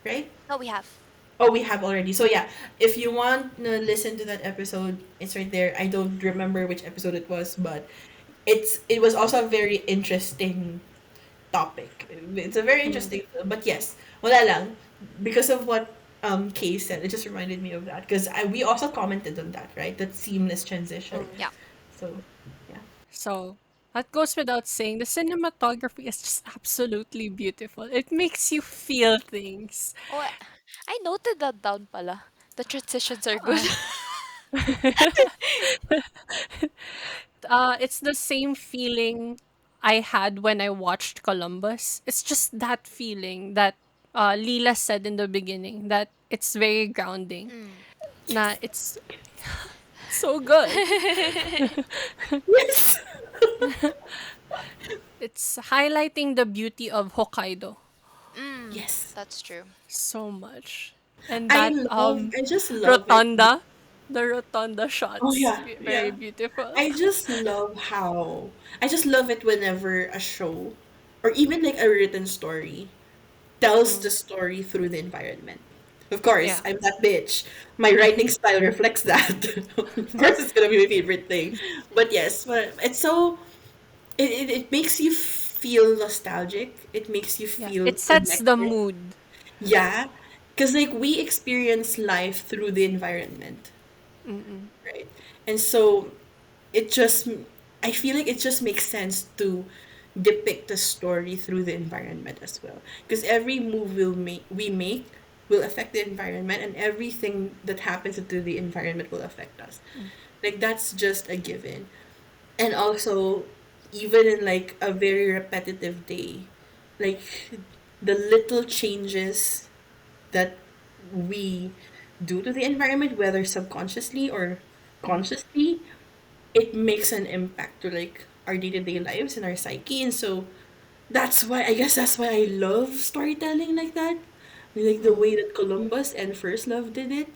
right? No, we have. Oh, we have already. So yeah, if you want to listen to that episode, it's right there. I don't remember which episode it was, but it was also a very interesting topic. It's a very Mm. interesting film. But yes, wala lang. Because of what Kay said, it just reminded me of that. Because we also commented on that, right? That seamless transition. Mm. Yeah. So, yeah. So that goes without saying. The cinematography is just absolutely beautiful. It makes you feel things. Oh, I noted that down pala. The transitions are good. Uh, it's the same feeling I had when I watched Columbus. It's just that feeling that Lila said in the beginning that it's very grounding. Mm. Na Yes. it's so good. Yes. It's highlighting the beauty of Hokkaido Mm, Yes. that's true. so much. And I that love, I just love it. rotunda, the rotunda Oh, shots, yeah. very Yeah. beautiful. I just love how, I just love it whenever a show or even like a written story tells the Mm, story through the environment. Of course, yeah. I'm that bitch. My writing style reflects that. Of course, it's gonna be my favorite thing. But yes, but it's so it makes you feel nostalgic. It makes you Yeah. feel It sets the connected. mood. Yeah, because like we experience life through the environment, Mm-mm. right? And so it just I feel like it just makes sense to depict the story through the environment as well because every move we make will affect the environment and everything that happens into the environment will affect us, Mm. like that's just a given. And also even in like a very repetitive day, like the little changes that we do to the environment, whether subconsciously or consciously, it makes an impact to like our day-to-day lives and our psyche. And so that's why I guess that's why I love storytelling like that. I like the Mm. way that Columbus and First Love did it,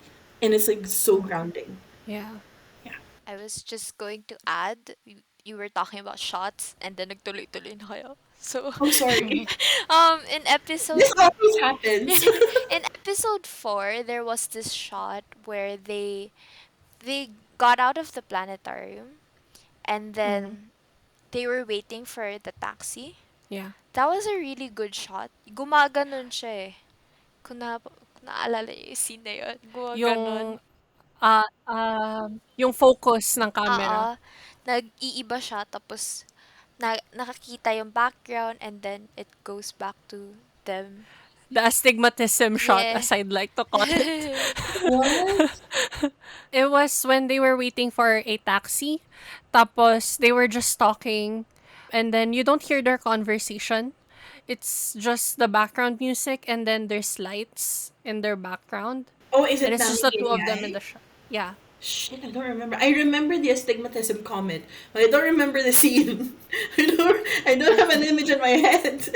and it's like so grounding. Yeah. Yeah. I was just going to add, you were talking about shots and then nagtuloy-tuloy na kayo. So, Oh, sorry. in This episode always happens. in episode 4, there was this shot where they got out of the planetarium and Mm. then they were waiting for the taxi. Yeah. That was a really good shot. Gumaganon siya eh. Kung naalala niyo yung scene na yun, gumaganon. Yung yung focus ng Oo, camera. nag-iiba siya tapos nakakita yung background and then it goes back to them. The astigmatism shot, Yeah. as I'd like to call it. What? It was when they were waiting for a taxi. Tapos they were just talking. And then you don't hear their conversation. It's just the background music and then there's lights in their background. Oh, is And it it's just the Nami two of them in Yai? the shot. Yeah. Shit, I don't remember. I remember the astigmatism comment, but I don't remember the scene. I don't have an image in my head.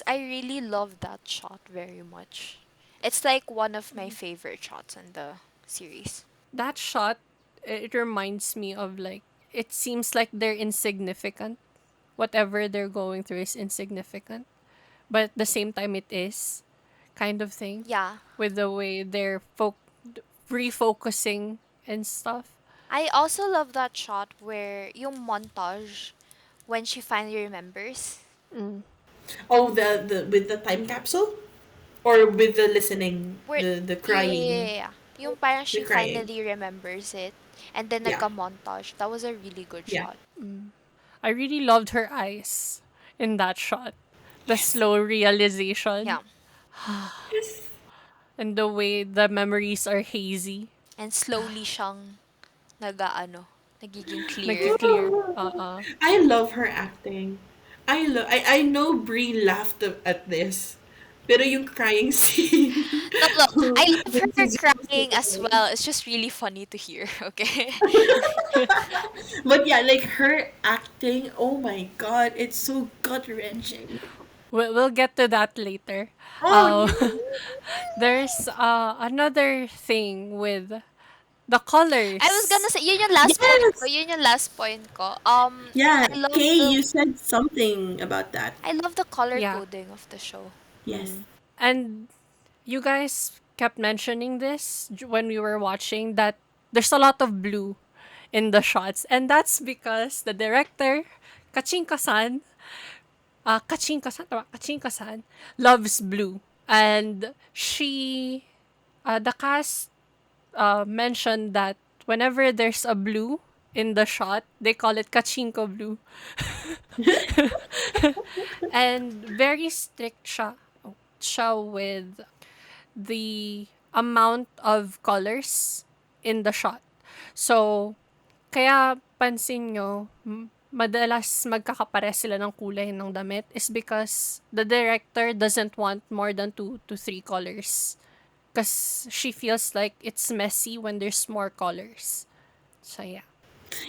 I really love that shot very much. It's like one of my favorite shots in the series. That shot, it reminds me of like, it seems like they're insignificant. Whatever they're going through is insignificant. But at the same time, it is kind of thing Yeah. with the way they're refocusing and stuff. I also love that shot where yung montage when she finally remembers. Mm. Oh, the with the time capsule, or with the listening, Where the yeah, yeah, crying, yeah, yeah. Yung parang the she crying. finally remembers it. And then Yeah, nagka-montage. That was a really good yeah. shot. I really loved her eyes in that shot. The Yes. slow realization Yeah. Yes. and the way the memories are hazy, And slowly siyang nag-aano, nagiging clear. nagki-clear. I love her acting. I know Brie laughed at this. Pero yung crying scene No, look, I love when her Suzu was crying as away. well. It's just really funny to hear, okay? But yeah, like her acting, oh my god, it's so gut wrenching. We'll get to that later. Oh Uh, yeah. there's another thing with the I was gonna colors. say, yun yung last point ko. Yes. Yun yung last point ko. Yeah. I love Kay, the you said something about that. color Yeah. coding of the show. Yes. And you guys kept mentioning this when we were watching that there's a lot of blue in the shots. And that's because the director, Kachinka-san, Kachinka-san loves blue. And the cast mentioned that whenever there's a blue in the shot, they call it Kachinko blue. And very strict siya with the amount of colors in the shot. So, kaya pansin nyo, madalas magkakapare sila ng kulay ng damit is because the director doesn't want more than 2 to 3 colors. Because she feels like it's messy when there's more colors. So, yeah.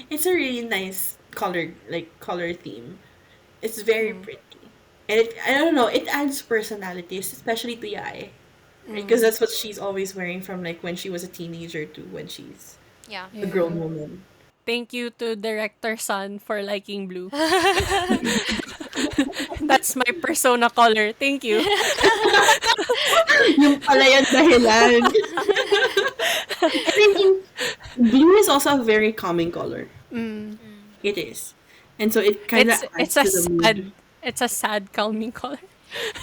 It's a really nice color theme. It's very pretty. And I don't know, it adds personalities, especially to Yae. Because that's what she's always wearing from like when she was a teenager to when she's Yeah. a grown Yeah. woman. Thank you to director Sun for liking blue. That's my persona color. Thank you. Yung pala yung dahilan. And I mean, blue is also a very calming color. Mm. It is. And so it kind of It's adds it's a to the mood. sad calming color.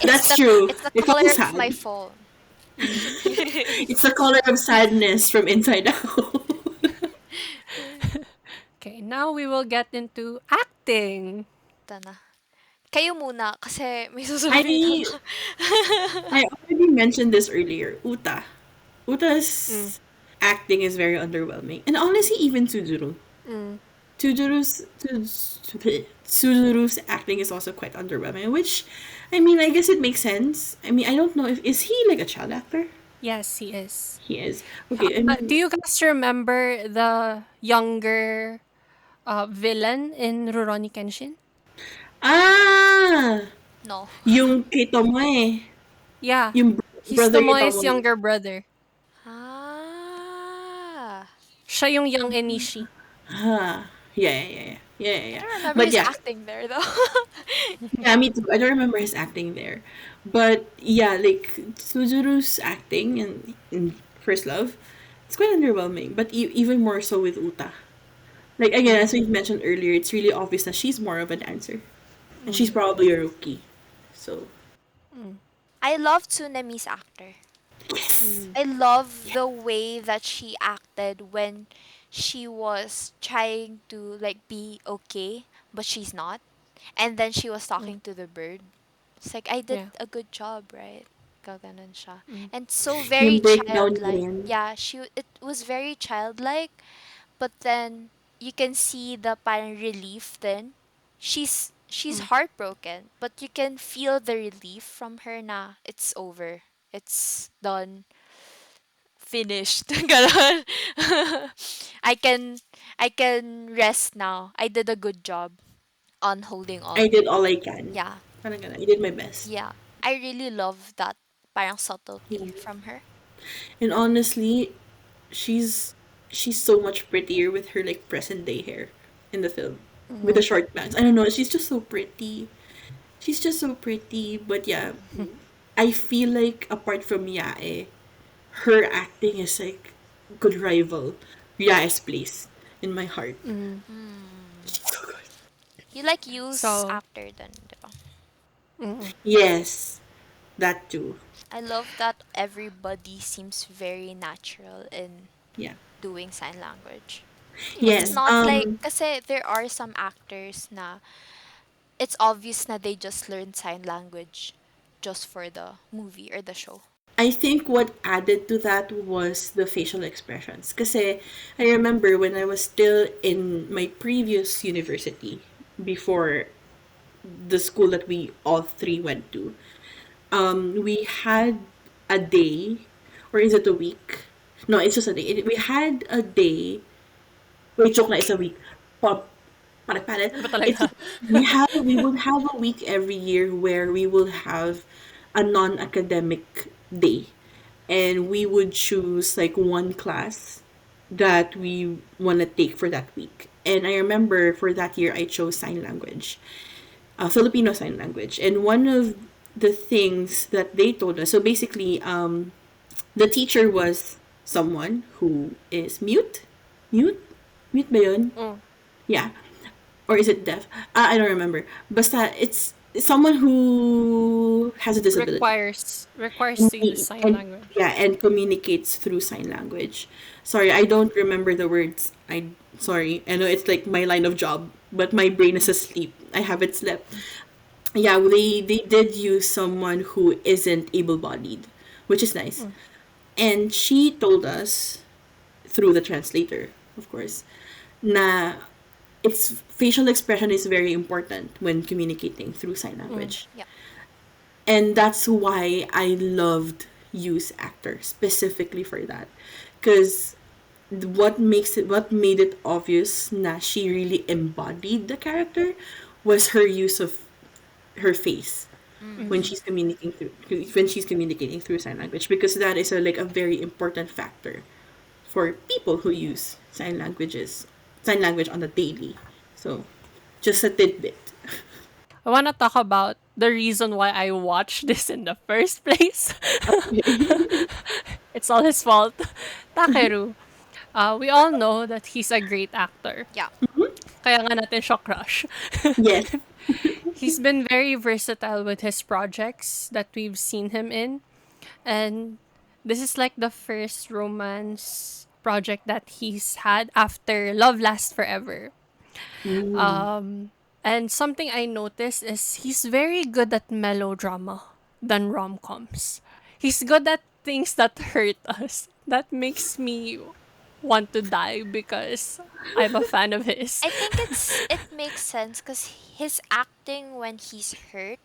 That's true. It's the It's color also of my sad. phone. It's the color of sadness from inside out. Okay, now we will get into acting. Ito na. Kayo muna kasi may sasabihin I ako. I already mentioned this earlier. Uta. Mm, Uta's acting is very underwhelming. And honestly, even Tsuzuru. mm. Tsuzuru's acting is also quite underwhelming, which, I mean, I guess it makes sense. I mean, I don't know if, is he like a child actor? Yes, he is. He is. Okay, I Do mean, you guys remember the younger villain in Rurouni Kenshin? ah! No. Yung kay Tomoe. Yeah, Yung he's brother ni Tomoe's Tomoe. younger brother. Ah. Siya yung young Enishi. Ah, I yeah. don't remember But his yeah, acting there though. yeah, me too. I don't remember his acting there. But yeah, like Suzuru's acting in First Love, it's quite underwhelming. But even more so with Uta. Like again, as we mentioned earlier, it's really obvious that she's more of a dancer. And she's probably a rookie. So I love Tsunemi's actor. yes. I love the way that she acted when she was trying to like be okay, but she's not. And then she was talking to the bird. It's like I did Yeah. a good job, right? Gaganon siya. And so very Yung breakdown niya childlike. rin. Yeah, it was very childlike, but then you can see the parang relief then. She's heartbroken, but you can feel the relief from her na it's over. It's done, finished. Ganon. I can I can rest now. I did a good job on holding I on. did all I can. Yeah. Parang ganun. I did my best. Yeah. I really love that parang subtlety Yeah. from her. And honestly, she's she's so much prettier with her like present day hair in the film. With the short bangs. I don't know, she's just so pretty. She's just so pretty. But yeah, I feel like apart from Yae, her acting is like good rival Yae's place in my heart. She's so good. You like use So, actor then, di ba? Yes, that too. I love that everybody seems very natural in Yeah. doing sign language. It's Yes. Mm. not like, kasi there are some actors na it's obvious na they just learned sign language just for the movie or the show. I think what added to that was the facial expressions. Kasi I remember when I was still in my previous university before the school that we all three went to, we had a day, or is it a week? No, it's just a day. We had a day. Wait, joke na, it's a week. Pop, palit. Ba It's talaga? we would have a week every year where we will have a non-academic day, and we would choose like one class that we want to take for that week. And I remember for that year I chose sign language, Filipino sign language. And one of the things that they told us, so basically, the teacher was someone who is mute, mute ba yun? Mm. Yeah, or is it deaf? I don't remember. Basta it's someone who has a disability. Requires to use sign And language. yeah, and communicates through sign language. Sorry, I don't remember the words. I sorry. I know it's like my line of job, but my brain is asleep. I haven't slept. Yeah, they did use someone who isn't able-bodied, which is nice. Mm. And she told us through the translator, of course, na its facial expression is very important when communicating through sign Mm. language. Yeah. And that's why I loved use actor specifically for that, because what made it obvious that she really embodied the character was her use of her face when Mm. she's communicating through sign language, because that is a very important factor for people who use sign language on the daily. So just a tidbit. I want to talk about the reason why I watched this in the first place. It's all his fault. Takeru. We all know that he's a great actor. Yeah. Kaya nga natin siya crush. Yes. He's been very versatile with his projects that we've seen him in. And this is like the first romance project that he's had after Love Lasts Forever. Mm. And something I noticed is he's very good at melodrama than rom coms. He's good at things that hurt us. That makes me want to die because I'm a fan of his. I think it makes sense because his acting when he's hurt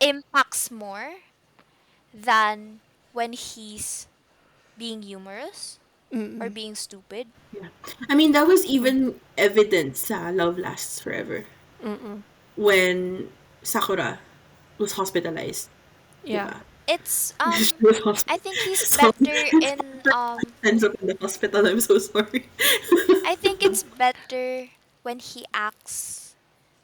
impacts more than when he's being humorous or being stupid. Yeah. I mean, that was even evident sa Love Lasts Forever when Sakura was hospitalized. Yeah. Diba? It's She was I think he's so better in after ends up in the hospital. I'm so sorry. I think it's better when he acts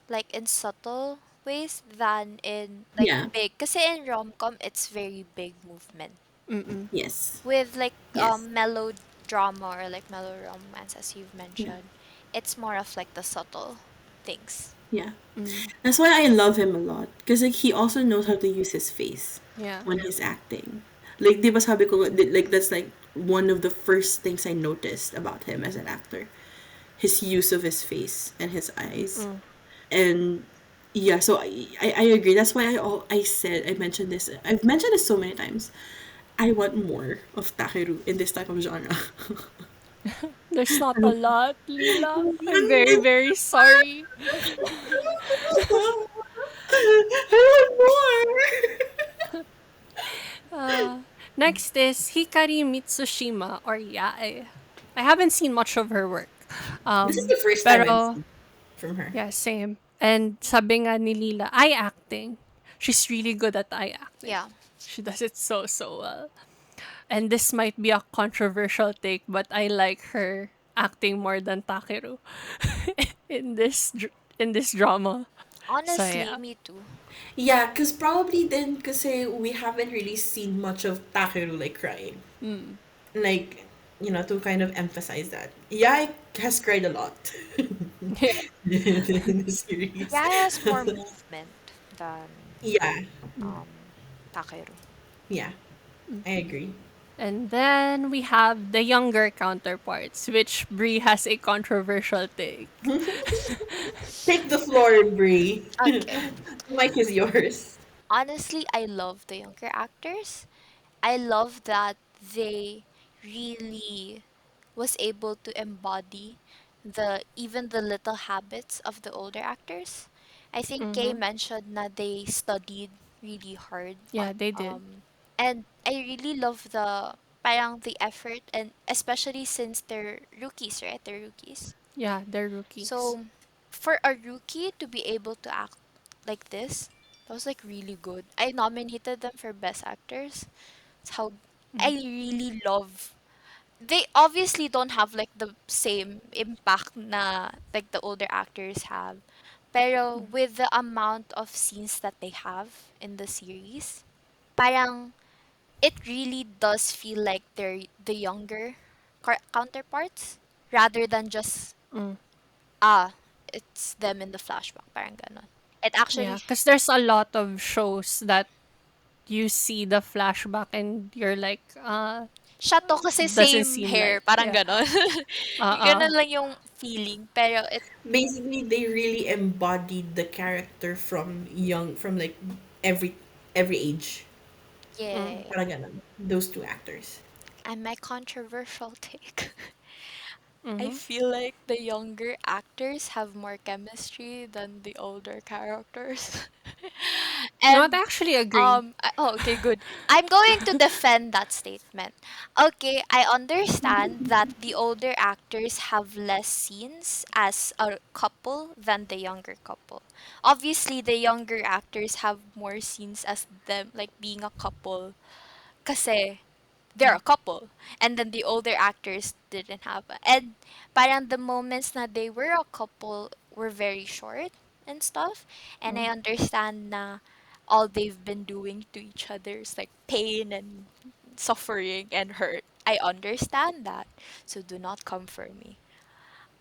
like in subtle ways than in like Yeah. big. Kasi in rom-com it's very big movement. Mm-mm. Yes. With like Yes. melodrama or like meloromance as you've Yeah. mentioned, it's more of like the subtle things. Yeah. Mm. That's why I love him a lot. Because like he also knows how to use his face Yeah. when he's acting. Like, di ba sabi ko, like that's like one of the first things I noticed about him as an actor. His use of his face and his eyes. Mm. And yeah, so I agree. That's why I mentioned this. I've mentioned this so many times. I want more of Takeru in this type of genre. There's not a lot, Lila. I'm very, very sorry. I want Next is Hikari Mitsushima or Yae. I haven't seen much of her work. more. This is the first time I'm Pero seeing from her. yeah, same. And sabi nga ni Lila, eye acting. She's really good at eye acting. Yeah. She does it so, so well. And this might be a controversial take, but I like her acting more than Takeru in this drama. So Honestly, yeah. me too. Yeah, because probably then, because we haven't really seen much of Takeru like crying. Mm. Like, to kind of emphasize that. Yeah, has cried a lot in the series. Yeah, it has more movement than Yeah, um Takeru. yeah, I agree. And then we have the younger counterparts, which Brie has a controversial take. Take the floor, Brie. Okay. The mic is yours. Honestly, I love the younger actors. I love that they really was able to embody the even the little habits of the older actors. I think Kay Mm-hmm. mentioned that they studied really hard. Yeah, they did. And I really love the parang the effort, and especially since they're rookies, right? They're rookies. Yeah, they're rookies. So for a rookie to be able to act like this, that was like really good. I nominated them for best actors. It's how I really love. They obviously don't have like the same impact na like the older actors have. Pero with the amount of scenes that they have in the series, parang it really does feel like they're the younger counterparts rather than just Mm. ah, it's them in the flashback, parang ganon. It Yeah, actually, because there's a lot of shows that you see the flashback and you're like, siya to kasi doesn't same seem hair, like, parang yeah. ganon. Yung Uh-uh. ganon lang yung feeling, pero it, Basically, they really embodied the character from like every every age. Mm. yeah. Parang ganun. Those two actors. And my controversial take. I Mm-hmm. feel like the younger actors have more chemistry than the older characters. Not And actually agree. oh, okay, good. I'm going to defend that statement. Okay, I understand that the older actors have less scenes as a couple than the younger couple. Obviously, the younger actors have more scenes as them like being a couple kasi they're a couple, and then the older actors didn't have and parang the moments na they were a couple were very short and stuff, and I understand na all they've been doing to each other is like pain and suffering and hurt. I understand that, so do not come for me.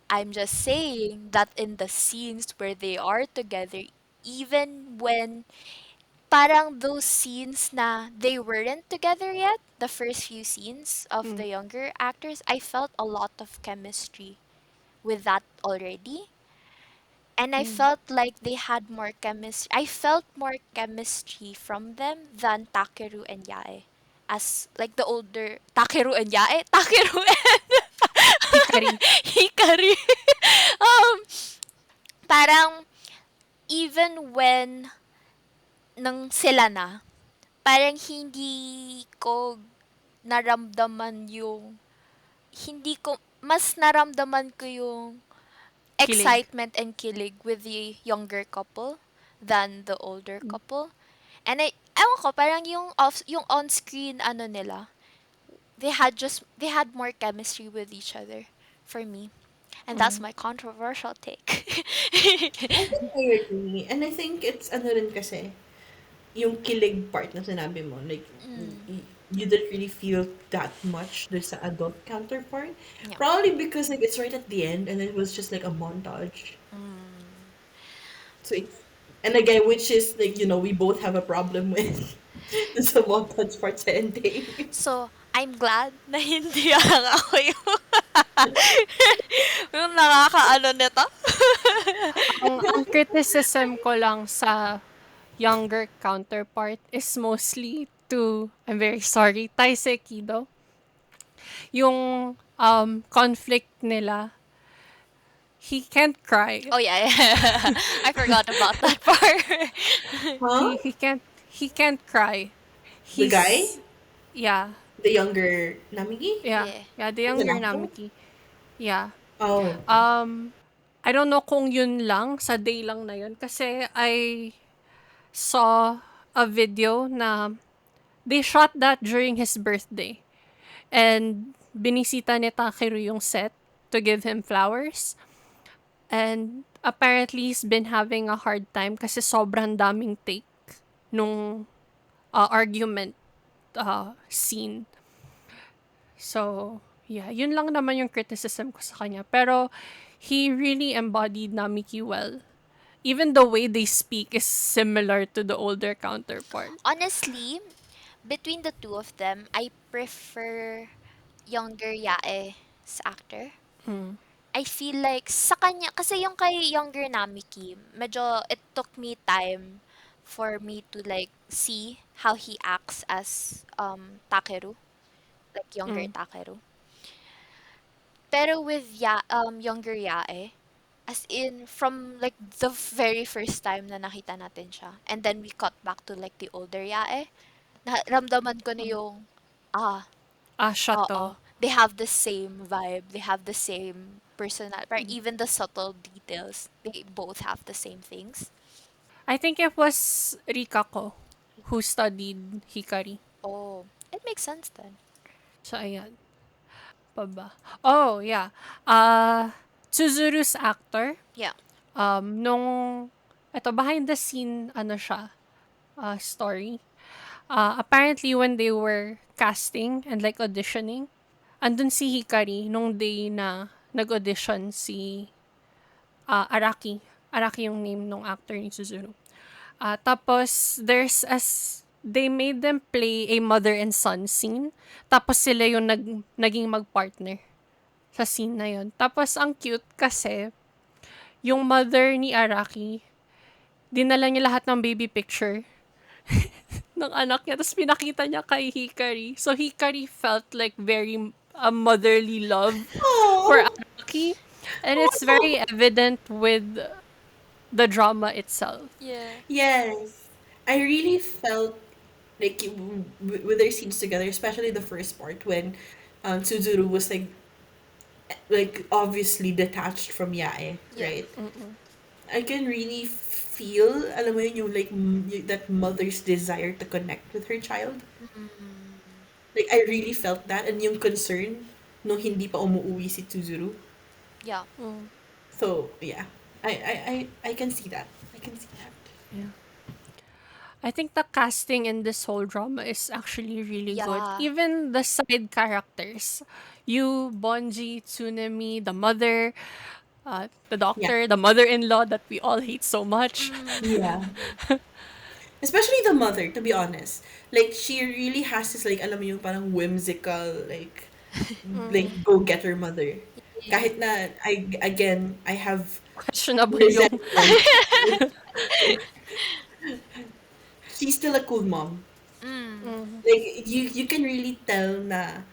I'm just saying that in the scenes where they are together, even when parang those scenes na they weren't together yet, the first few scenes of Mm. the younger actors, I felt a lot of chemistry with that already. And I Mm. felt like they had more chemistry. I felt more chemistry from them than Takeru and Yae. As like the older Takeru and Yae, Takeru and Hikari. Hikari. um, parang even when nang sila na, parang hindi ko naramdaman yung hindi ko mas naramdaman ko yung Kilig. excitement and kilig with the younger couple than the older couple. And ewan ko, parang yung on-screen ano nila, they had more chemistry with each other for me. And that's Mm. my controversial take. I think I agree. And I think it's ano rin kasi, yung kilig part na sinabi mo, like, Mm, you didn't really feel that much there's an adult counterpart. yeah. Probably because like it's right at the end and it was just like a montage. Mm. So it's, and again, which is like, we both have a problem with the montage part sa ending. So, I'm glad na hindi lang ako yung, yung nakakaano nito. Ang criticism ko lang sa younger counterpart is mostly to, I'm very sorry, Taisei Kido. Yung conflict nila, he can't cry. Oh yeah, yeah. I forgot about that part. Huh? He can't cry. The guy? He's yeah. The younger Namigi? Yeah. Yeah. Yeah, the Is an younger actor? Namiki. Yeah. Oh. I don't know kung yun lang sa day lang na yun kasi I saw a video na they shot that during his birthday. And binisita ni Takeru yung set to give him flowers. And apparently he's been having a hard time kasi sobrang daming take nung argument scene. So, yeah, yun lang naman yung criticism ko sa kanya. Pero he really embodied Namiki well. Even the way they speak is similar to the older counterpart. Honestly, Between the two of them, I prefer younger Yae's actor. Mm. I feel like sa kanya, kasi yung kay younger Namiki, medyo it took me time for me to like see how he acts as Takeru, like younger Mm. Takeru. Pero with younger Yae, as in from like the very first time na nakita natin siya, and then we cut back to like the older Yae, ramdaman ko na yung, ah, Ah, siya to. oo, they have the same vibe, they have the same personal, parang even the subtle details, they both have the same things. I think it was Rikako who studied Hikari. Oh, it makes sense then. So, ayan. Pa ba? Oh, yeah. Uh, Tsuzuru's actor, Yeah. nung, eto, behind the scene, ano siya, story. Apparently, when they were casting and like auditioning, andun si Hikari nung day na nag-audition si Araki. Araki yung name nung actor ni Suzuru. Tapos, they made them play a mother and son scene. Tapos sila yung naging magpartner sa scene na yun. Tapos, ang cute kasi, yung mother ni Araki, dinala niya lahat ng baby picture ng anak niya. Tapos pinakita niya kay Hikari. So, Hikari felt like very motherly love for Oh, Araki. And it's oh very evident with the drama itself. Yeah. yes. I really felt like with their scenes together, especially the first part when Tsuzuru was like obviously detached from Yae, Yeah. right? I can really feel, alam mo yun, yung that mother's desire to connect with her child. Mm, Like, I really felt that, and yung concern nung hindi pa umuwi si Tsuzuru. yeah. Mm, So, yeah. I can see that. I can see that. yeah. I think the casting in this whole drama is actually really good. Yeah. Even the side characters. You, Bonji, Tsunemi, the mother, the Yeah. doctor, the mother-in-law that we all hate so much. Yeah. Mm, Especially the mother, to be honest. Like, she really has this, like, alam mo yung parang whimsical, like go get her mother. yeah. Kahit na, I have Questionable yung... resentment. She's still a cool mom. Mm, Mm, Like, you can really tell na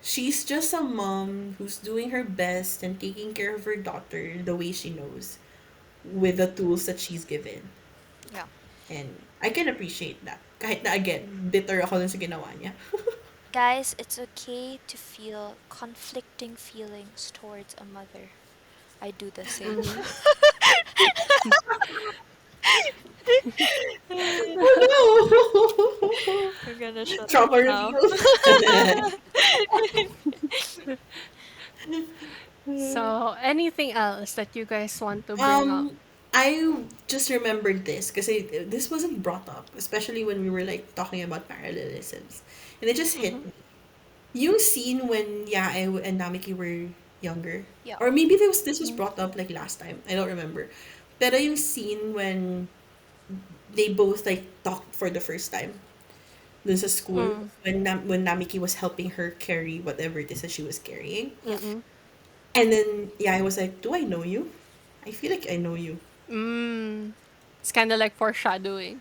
she's just a mom who's doing her best and taking care of her daughter the way she knows with the tools that she's given. yeah. And I can appreciate that. Kahit na again, bitter ako dun sa ginawa niya. Guys, it's okay to feel conflicting feelings towards a mother. I do the same. mm. Oh We're gonna no! shut up Trauma now. reveal. So, anything else that you guys want to bring up? um, I just remembered this because this wasn't brought up, especially when we were like talking about parallelisms, and it just hit Mm-hmm. me. Yung scene when Yae and Namiki were younger, Yeah. or maybe this was brought up like last time. I don't remember. Pero yung scene when they both like talked for the first time. Dun sa school Mm, when Namiki was helping her carry whatever it is that she was carrying. Yeah. mm-mm. And then yeah, I was like, "Do I know you? I feel like I know you." Mm. It's kind of like foreshadowing.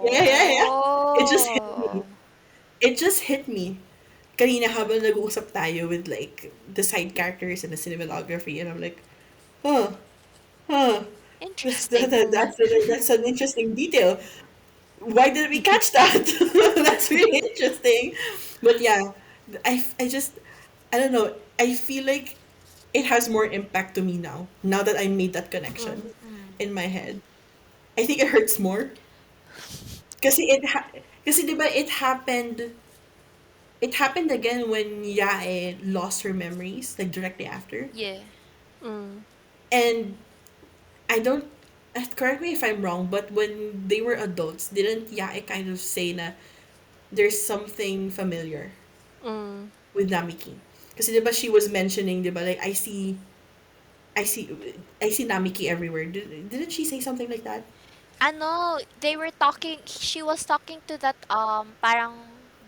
Yeah, yeah, yeah. It just hit me. Oh. It just hit me. Kanina habang nag-uusap tayo with like the side characters and the cinematography, and I'm like, huh, huh. Interesting. That's an interesting detail. Why did we catch that? That's really interesting. But yeah, I just I don't know. I feel like it has more impact to me now. Now that I made that connection Mm, Mm, in my head, I think it hurts more. Kasi 'di ba it happened again when Yae lost her memories like directly after. yeah. mm, And I don't correct me if I'm wrong, but when they were adults, didn't Yae kind of say na there's something familiar mm. with Namiki? Kasi 'di ba she was mentioning 'di ba like I see I see Namiki everywhere. Didn't she say something like that? Ano, they were talking, she was talking to that, parang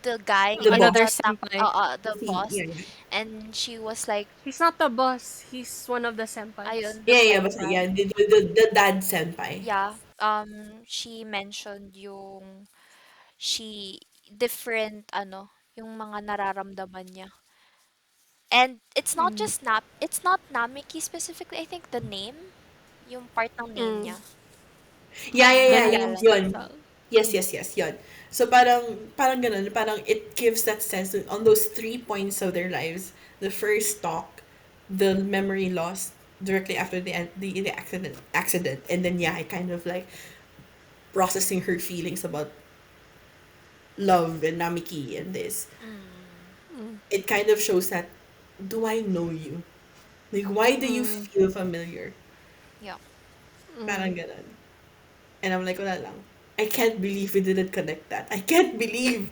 the guy The in boss. Another the senpai. the boss, Yeah, yeah. and she was like, He's not the boss. He's one of the senpais. ayun, the Yeah, yeah, basta, yeah, senpai. the dad senpai. Yeah, she mentioned yung she different ano, yung mga nararamdaman niya. And it's not Namiki specifically, I think the name, yung part ng name Mm. niya. Yeah, yeah, The yeah, Naalala names niyo? yun. itself. Yes, yes, yes, yun. So parang ganun, parang it gives that sense that on those 3 points of their lives, the first talk, the memory loss directly after the accident, and then yeah, I kind of like processing her feelings about love and Namiki and this. Mm, Mm. It kind of shows that, do I know you? Like, why do you Mm. feel familiar? yeah. Parang Mm. ganun. And I'm like, wala lang. I can't believe we didn't connect that. I can't believe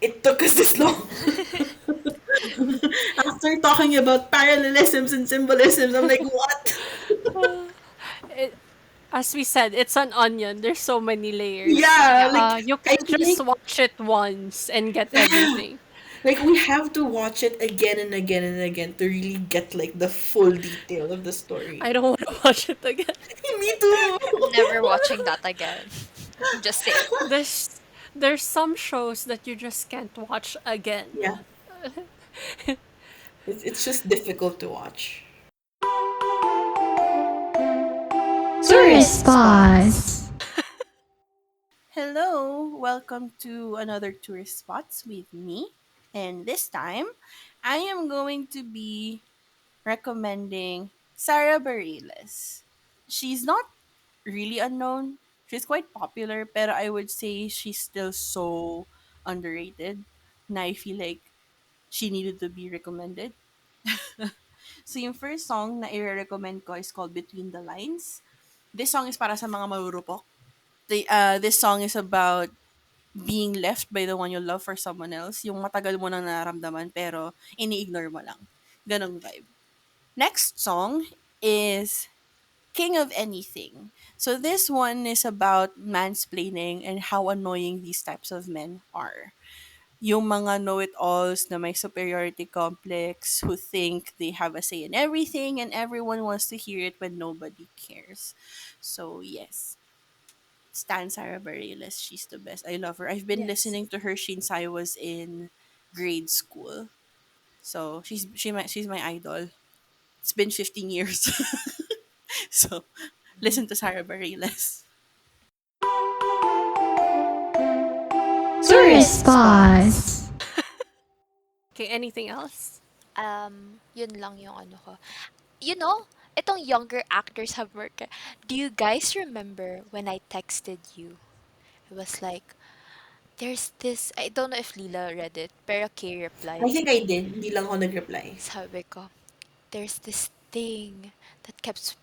it took us this long. After talking about parallelisms and symbolisms, I'm like, what? It, as we said, it's an onion. There's so many layers. Yeah, Yeah. You I can't just think, watch it once and get everything. we have to watch it again and again and again to really get like the full detail of the story. I don't want to watch it again. Me too. I'm never watching that again. Just saying. There's there's some shows that you just can't watch again. Yeah, it's just difficult to watch. Tourist spots. Hello, welcome to another Tourist Spots with me. And this time, I am going to be recommending Sarah Bareilles. She's not really unknown. She's quite popular, but I would say she's still so underrated. And I feel like she needed to be recommended. So yung first song na i-recommend ko is called Between the Lines. This song is para sa mga marurupok. This song is about being left by the one you love for someone else, yung matagal mo nang nararamdaman pero ini-ignore mo lang. Ganong vibe. Next song is King of Anything. So this one is about mansplaining and how annoying these types of men are. Yung mga know-it-alls na may superiority complex who think they have a say in everything and everyone wants to hear it when nobody cares. So yes, Stan Sarah Bareilles. She's the best. I love her. I've been Yes. listening to her since I was in grade school. So she's my idol. It's been 15 years. So listen to Sarah Bareilles. Tourist spots. Okay, anything else? Yun lang yung ano ko. You know, itong younger actors have worked. Do you guys remember when I texted you? It was like, there's this, I don't know if Lila read it, pero Kay I replied. think I did. Hindi lang ako nag-reply. Sabi ko, there's this thing that kept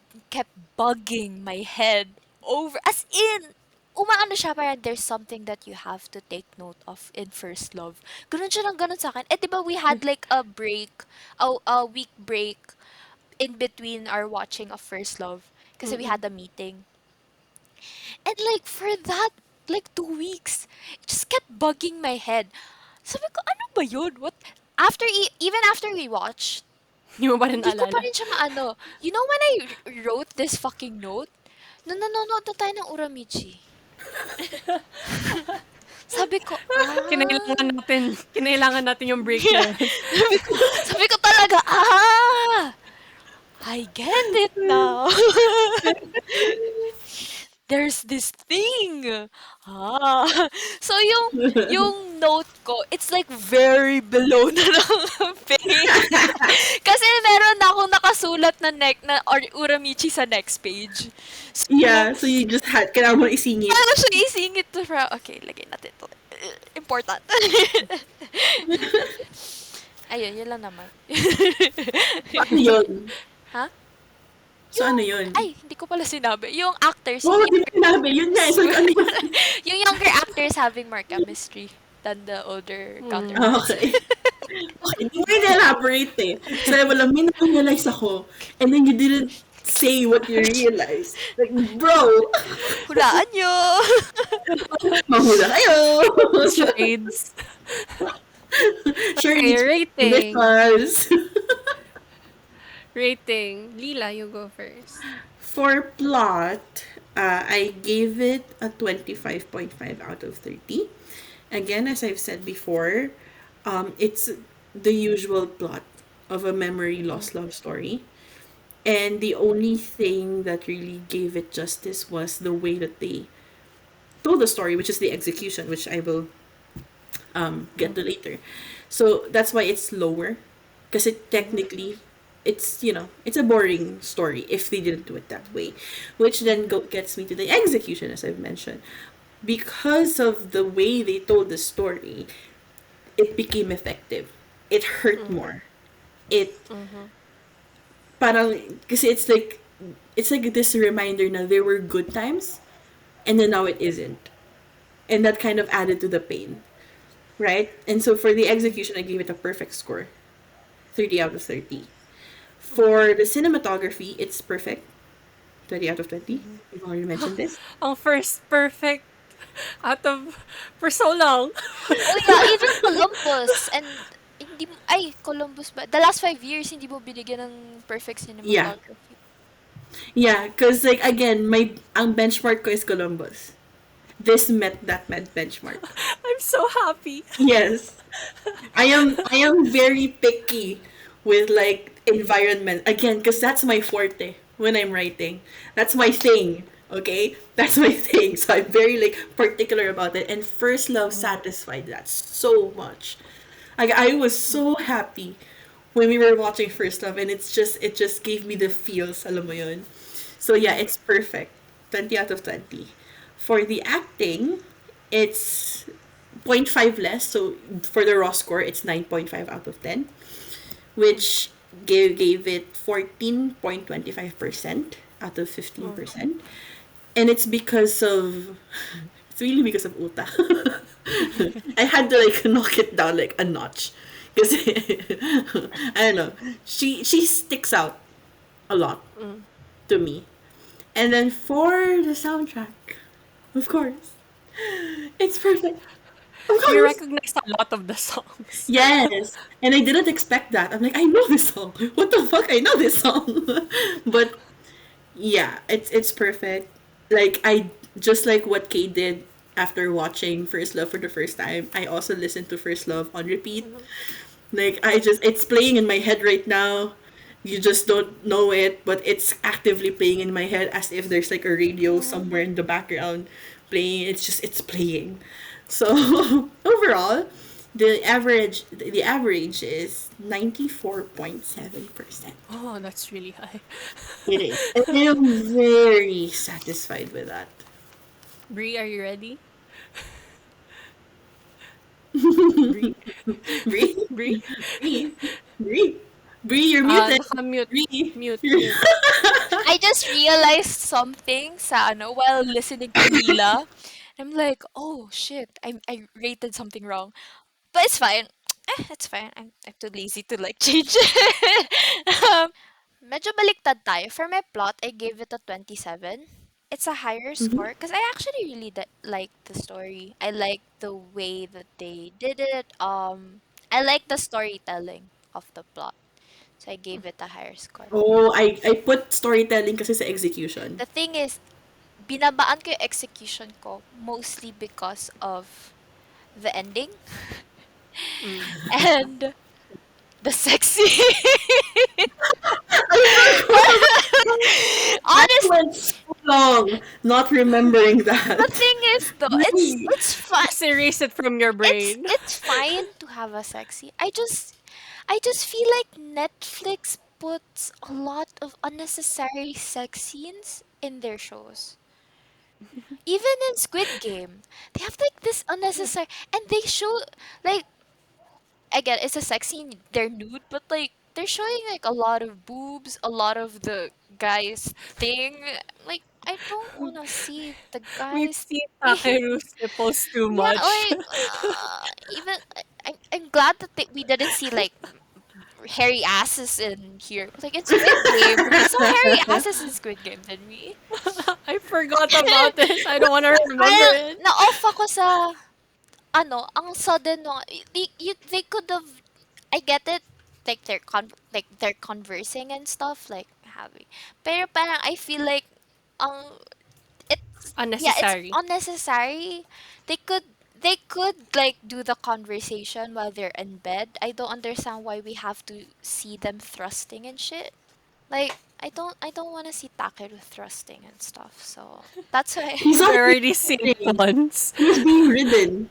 bugging my head over, as in, umaano siya, parang there's something that you have to take note of in first love. Ganun siya ng ganun sa akin. Eh, di ba we had like a break, a week break in between our watching of first love kasi we had a meeting. And like for that, like 2 weeks, it just kept bugging my head. Sabi ko, ano ba yun? What? After, even after we watched, Hindi mo pa rin hindi ko pa alala. rin siya maano. You know when I wrote this fucking note? Nung nanonood na tayo ng Uramichi. Sabi ko, Kinailangan natin yung break na Yeah. yun. sabi ko talaga, I get it now. There's this thing. Ah. So yung note ko, it's like very below na ng page. Kasi meron na akong nakasulat na Uramichi sa next page. So, Yeah, so you just had, kailangan mo isingit. paano siya isingit to fra? Okay, lagay natin to. Important. Ayun, yun lang naman. So, ano yun? Ha? So, ano yun? Ay, hindi ko pala sinabi. Yung actors, Oo, di ba sinabi? Yun nga. So, ano yun? yung younger actors having more chemistry than the older Ah, counterparts. okay. Okay, hindi mo elaborate eh. Sabi mo lang, may na-realize ako. And then you didn't say what you realize. Like, bro, Hulaan nyo! mahula kayo. Charades. Sure, Okay, it's rating. delicious. Rating. Lila, you go first. For plot, I gave it a 25.5 out of 30. Again, as I've said before, it's the usual plot of a memory loss love story. And the only thing that really gave it justice was the way that they told the story, which is the execution, which I will get to later. So that's why it's lower, because it technically, it's it's a boring story if they didn't do it that way, which then gets me to the execution, as I've mentioned. Because of the way they told the story, it became effective. It hurt more. It parang kasi it's like this reminder na there were good times and then now it isn't. And that kind of added to the pain, right? And so for the execution, I gave it a perfect score, 30 out of 30. For the cinematography, it's perfect, 20 out of 20. We've already mentioned this. Ang first perfect out of for so long. Oh yeah, even Columbus and hindi mo, ay, Columbus ba? The last 5 years, hindi mo binigyan ng perfect Yeah. cinematography. Yeah, because like again, my ang benchmark ko is Columbus. This met that met benchmark. I'm so happy. Yes. I am very picky with like environment again because that's my forte when I'm writing. That's my thing. Okay, that's my thing. So I'm very like particular about it. And First Love satisfied that so much. Like I was so happy when we were watching First Love, and it just gave me the feels. Alam mo yun. So yeah, it's perfect. 20 out of 20. For the acting, it's point 0.5 less. So for the raw score, it's 9.5 out of 10, which gave it 14.25% out of 15%. And it's because of it's really because of Uta. I had to like knock it down like a notch because I don't know. She sticks out a lot to me. And then for the soundtrack, of course, it's perfect. Of You course. recognize a lot of the songs. Yes. And I didn't expect that. I'm like, I know this song. What the fuck? I know this song. But yeah, it's perfect. Like I just like what Kay did after watching First Love for the first time. I also listened to First Love on repeat. Like it's playing in my head right now. You just don't know it, but it's actively playing in my head as if there's like a radio somewhere in the background playing. It's playing. So overall, the average is 94.7%. Oh, that's really high. It is. And I am very satisfied with that. Brie, are you ready? Brie? Bree, Brie? Bree, Bree, Bree, you're muted. Naka-mute. Bree. Mute, mute. I just realized something sa ano while listening to Lila. I'm like, oh shit, I rated something wrong. But it's fine. It's fine. I'm too lazy to like change it. Medyo baliktad tayo. For my plot, I gave it a 27. It's a higher Mhm. score because I actually really like the story. I like the way that they did it. I like the storytelling of the plot. So I gave it a higher score. Oh, I put storytelling kasi sa execution. The thing is, binabaan ko yung execution ko mostly because of the ending and the sexy. I Honest, went so long not remembering the that. thing is though, Bree. it's fun. Just erase it from your It's brain. it's fine to have a sexy. I just feel like Netflix puts a lot of unnecessary sex scenes in their shows. Even in Squid Game, they have like this unnecessary, and they show like, again, it's a sex scene. They're nude, but like they're showing like a lot of boobs, a lot of the guy's thing. Like I don't want to see the We've guy's seen thing. Takeru's nipples too Yeah, much. like even I'm glad that we didn't see like hairy asses in here. Like, it's Squid Game. We saw hairy asses in Squid Game, didn't we? I forgot about this. I don't want to remember Parang it. na-off ako sa ang sudden no, they could have, I get it, like they're conversing and stuff, like having, pero parang I feel like ang it's yeah, it's Unnecessary. unnecessary. They could they could like do the conversation while they're in bed. I don't understand why we have to see them thrusting and shit. Like, I don't want to see Takeru thrusting and stuff. So that's why. He's I've not already seen it ridden. once. He's being ridden.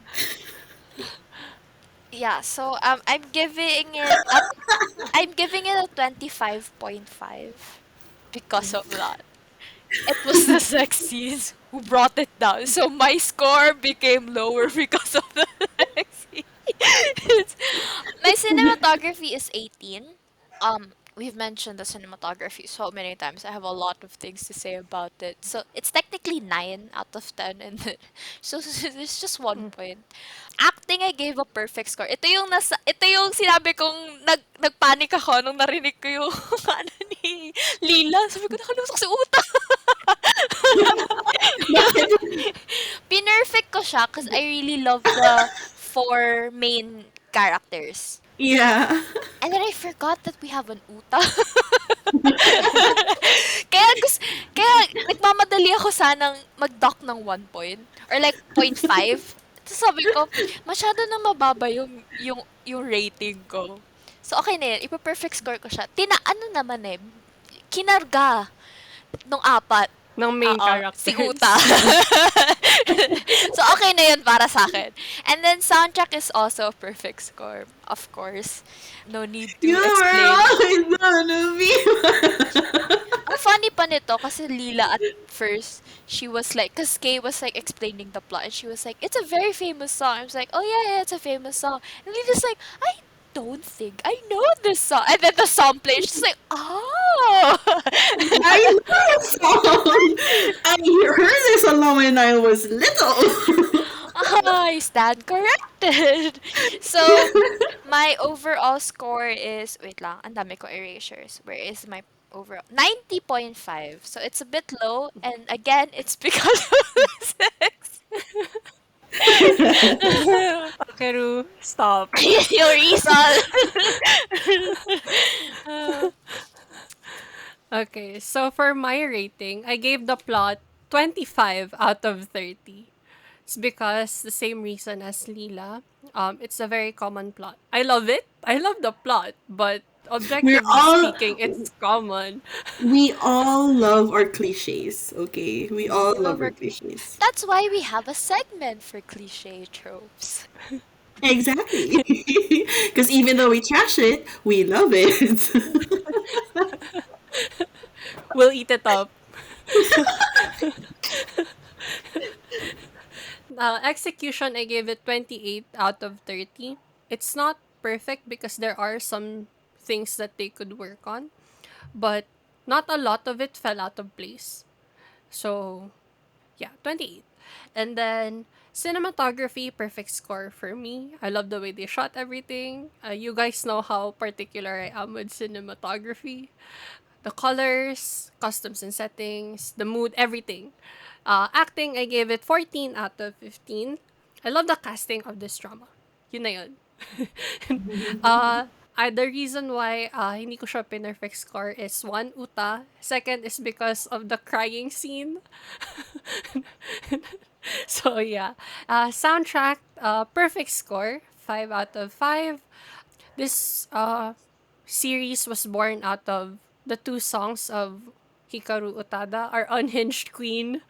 Yeah, so I'm giving it a 25.5 because of that. It was the sex scenes who brought it down. So my score became lower because of the sex scene. My cinematography is 18. We've mentioned the cinematography so many times. I have a lot of things to say about it. So it's technically 9 out of 10, and then, so it's just 1 point. Acting, I gave a perfect score. Ito yung sinabi kong nagpanic ako nung narinig ko yung ano ni Lila. Sabi ko, nakalusok si Uta. Pinerfect ko siya because I really love the four main characters. Yeah. And then I forgot that we have an Uta. Kaya nagmamadali ako sanang mag-dock ng 1 point or like 0.5. Tapos sabi ko, masyado na mababa yung rating ko. So okay na yun, ipa-perfect score ko siya. Ano naman eh, kinarga nung apat. Ng main Oo, si Uta. characters. So okay na yun para sa akin. And then soundtrack is also a perfect score, of course. No need You to were explain. always gonna be. Ang funny pa nito kasi Lila at first, she was like, cause Kay was like explaining the plot and she was like, it's a very famous song. I was like, oh yeah, yeah, it's a famous song. And Lila's like, I don't think I know this song. And then the song plays, she's like, oh. I know the song. I heard this song when I was little. I stand corrected. So, my overall score is, wait lang, ang dami ko erasures. Where is my overall? 90.5. So, it's a bit low. And again, it's because of the sex. Takeru, stop. Yung reason. Okay, so for my rating, I gave the plot 25 out of 30. It's because the same reason as Lila. It's a very common plot. I love it. I love the plot, but We're objectively all speaking, it's common. we all love our cliches, okay? We all love our Over. cliches. That's why we have a segment for cliche tropes. Exactly. Because even though we trash it, we love it. We'll eat it up. Execution, I gave it 28 out of 30. It's not perfect because there are some things that they could work on, but not a lot of it fell out of place. So, yeah, 28. And then, cinematography, perfect score for me. I love the way they shot everything. You guys know how particular I am with cinematography. The colors, costumes and settings, the mood, everything. Acting, I gave it 14 out of 15. I love the casting of this drama. Yun na yun. The reason why hindi ko siya perfect score is one, Uta. Second is because of the crying scene. So yeah. Soundtrack, perfect score, 5 out of 5. This series was born out of the two songs of Hikaru Utada, our unhinged queen.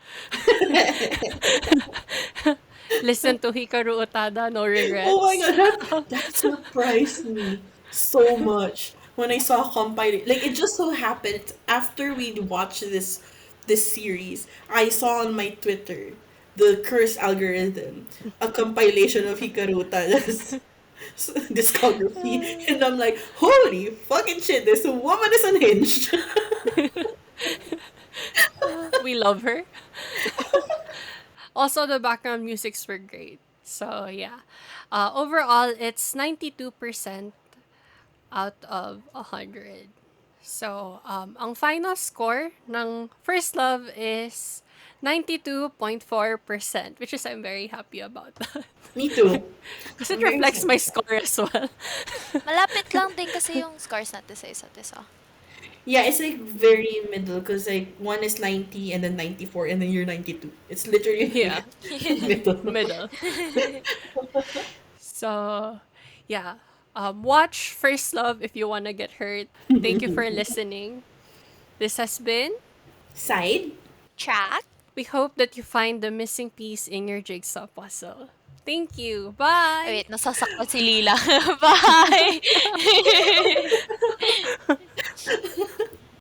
Listen to Hikaru Utada, no Oh my regrets. god, that surprised me so much when I saw compilation. Like it just so happened after we watched this series, I saw on my Twitter the curse algorithm, a compilation of Hikaru Utada's discography, and I'm like, holy fucking shit, this woman is unhinged. We love her. Also, the background musics were great. So, yeah. Overall, it's 92% out of 100. So, ang final score ng First Love is 92.4%, which is I'm very happy about that. Me too. Because it I'm very reflects excited. my score as well. Malapit lang din kasi yung scores natin sa isa't isa. Yeah, it's like very middle because like one is 90 and then 94 and then you're 92. It's literally Yeah, like middle. middle. So, yeah. Watch First Love if you want to get hurt. Thank you for listening. This has been. Side. Track. We hope that you find the missing piece in your jigsaw puzzle. Thank you. Ay, Bye. wait, nasasaktan si Lila. Bye!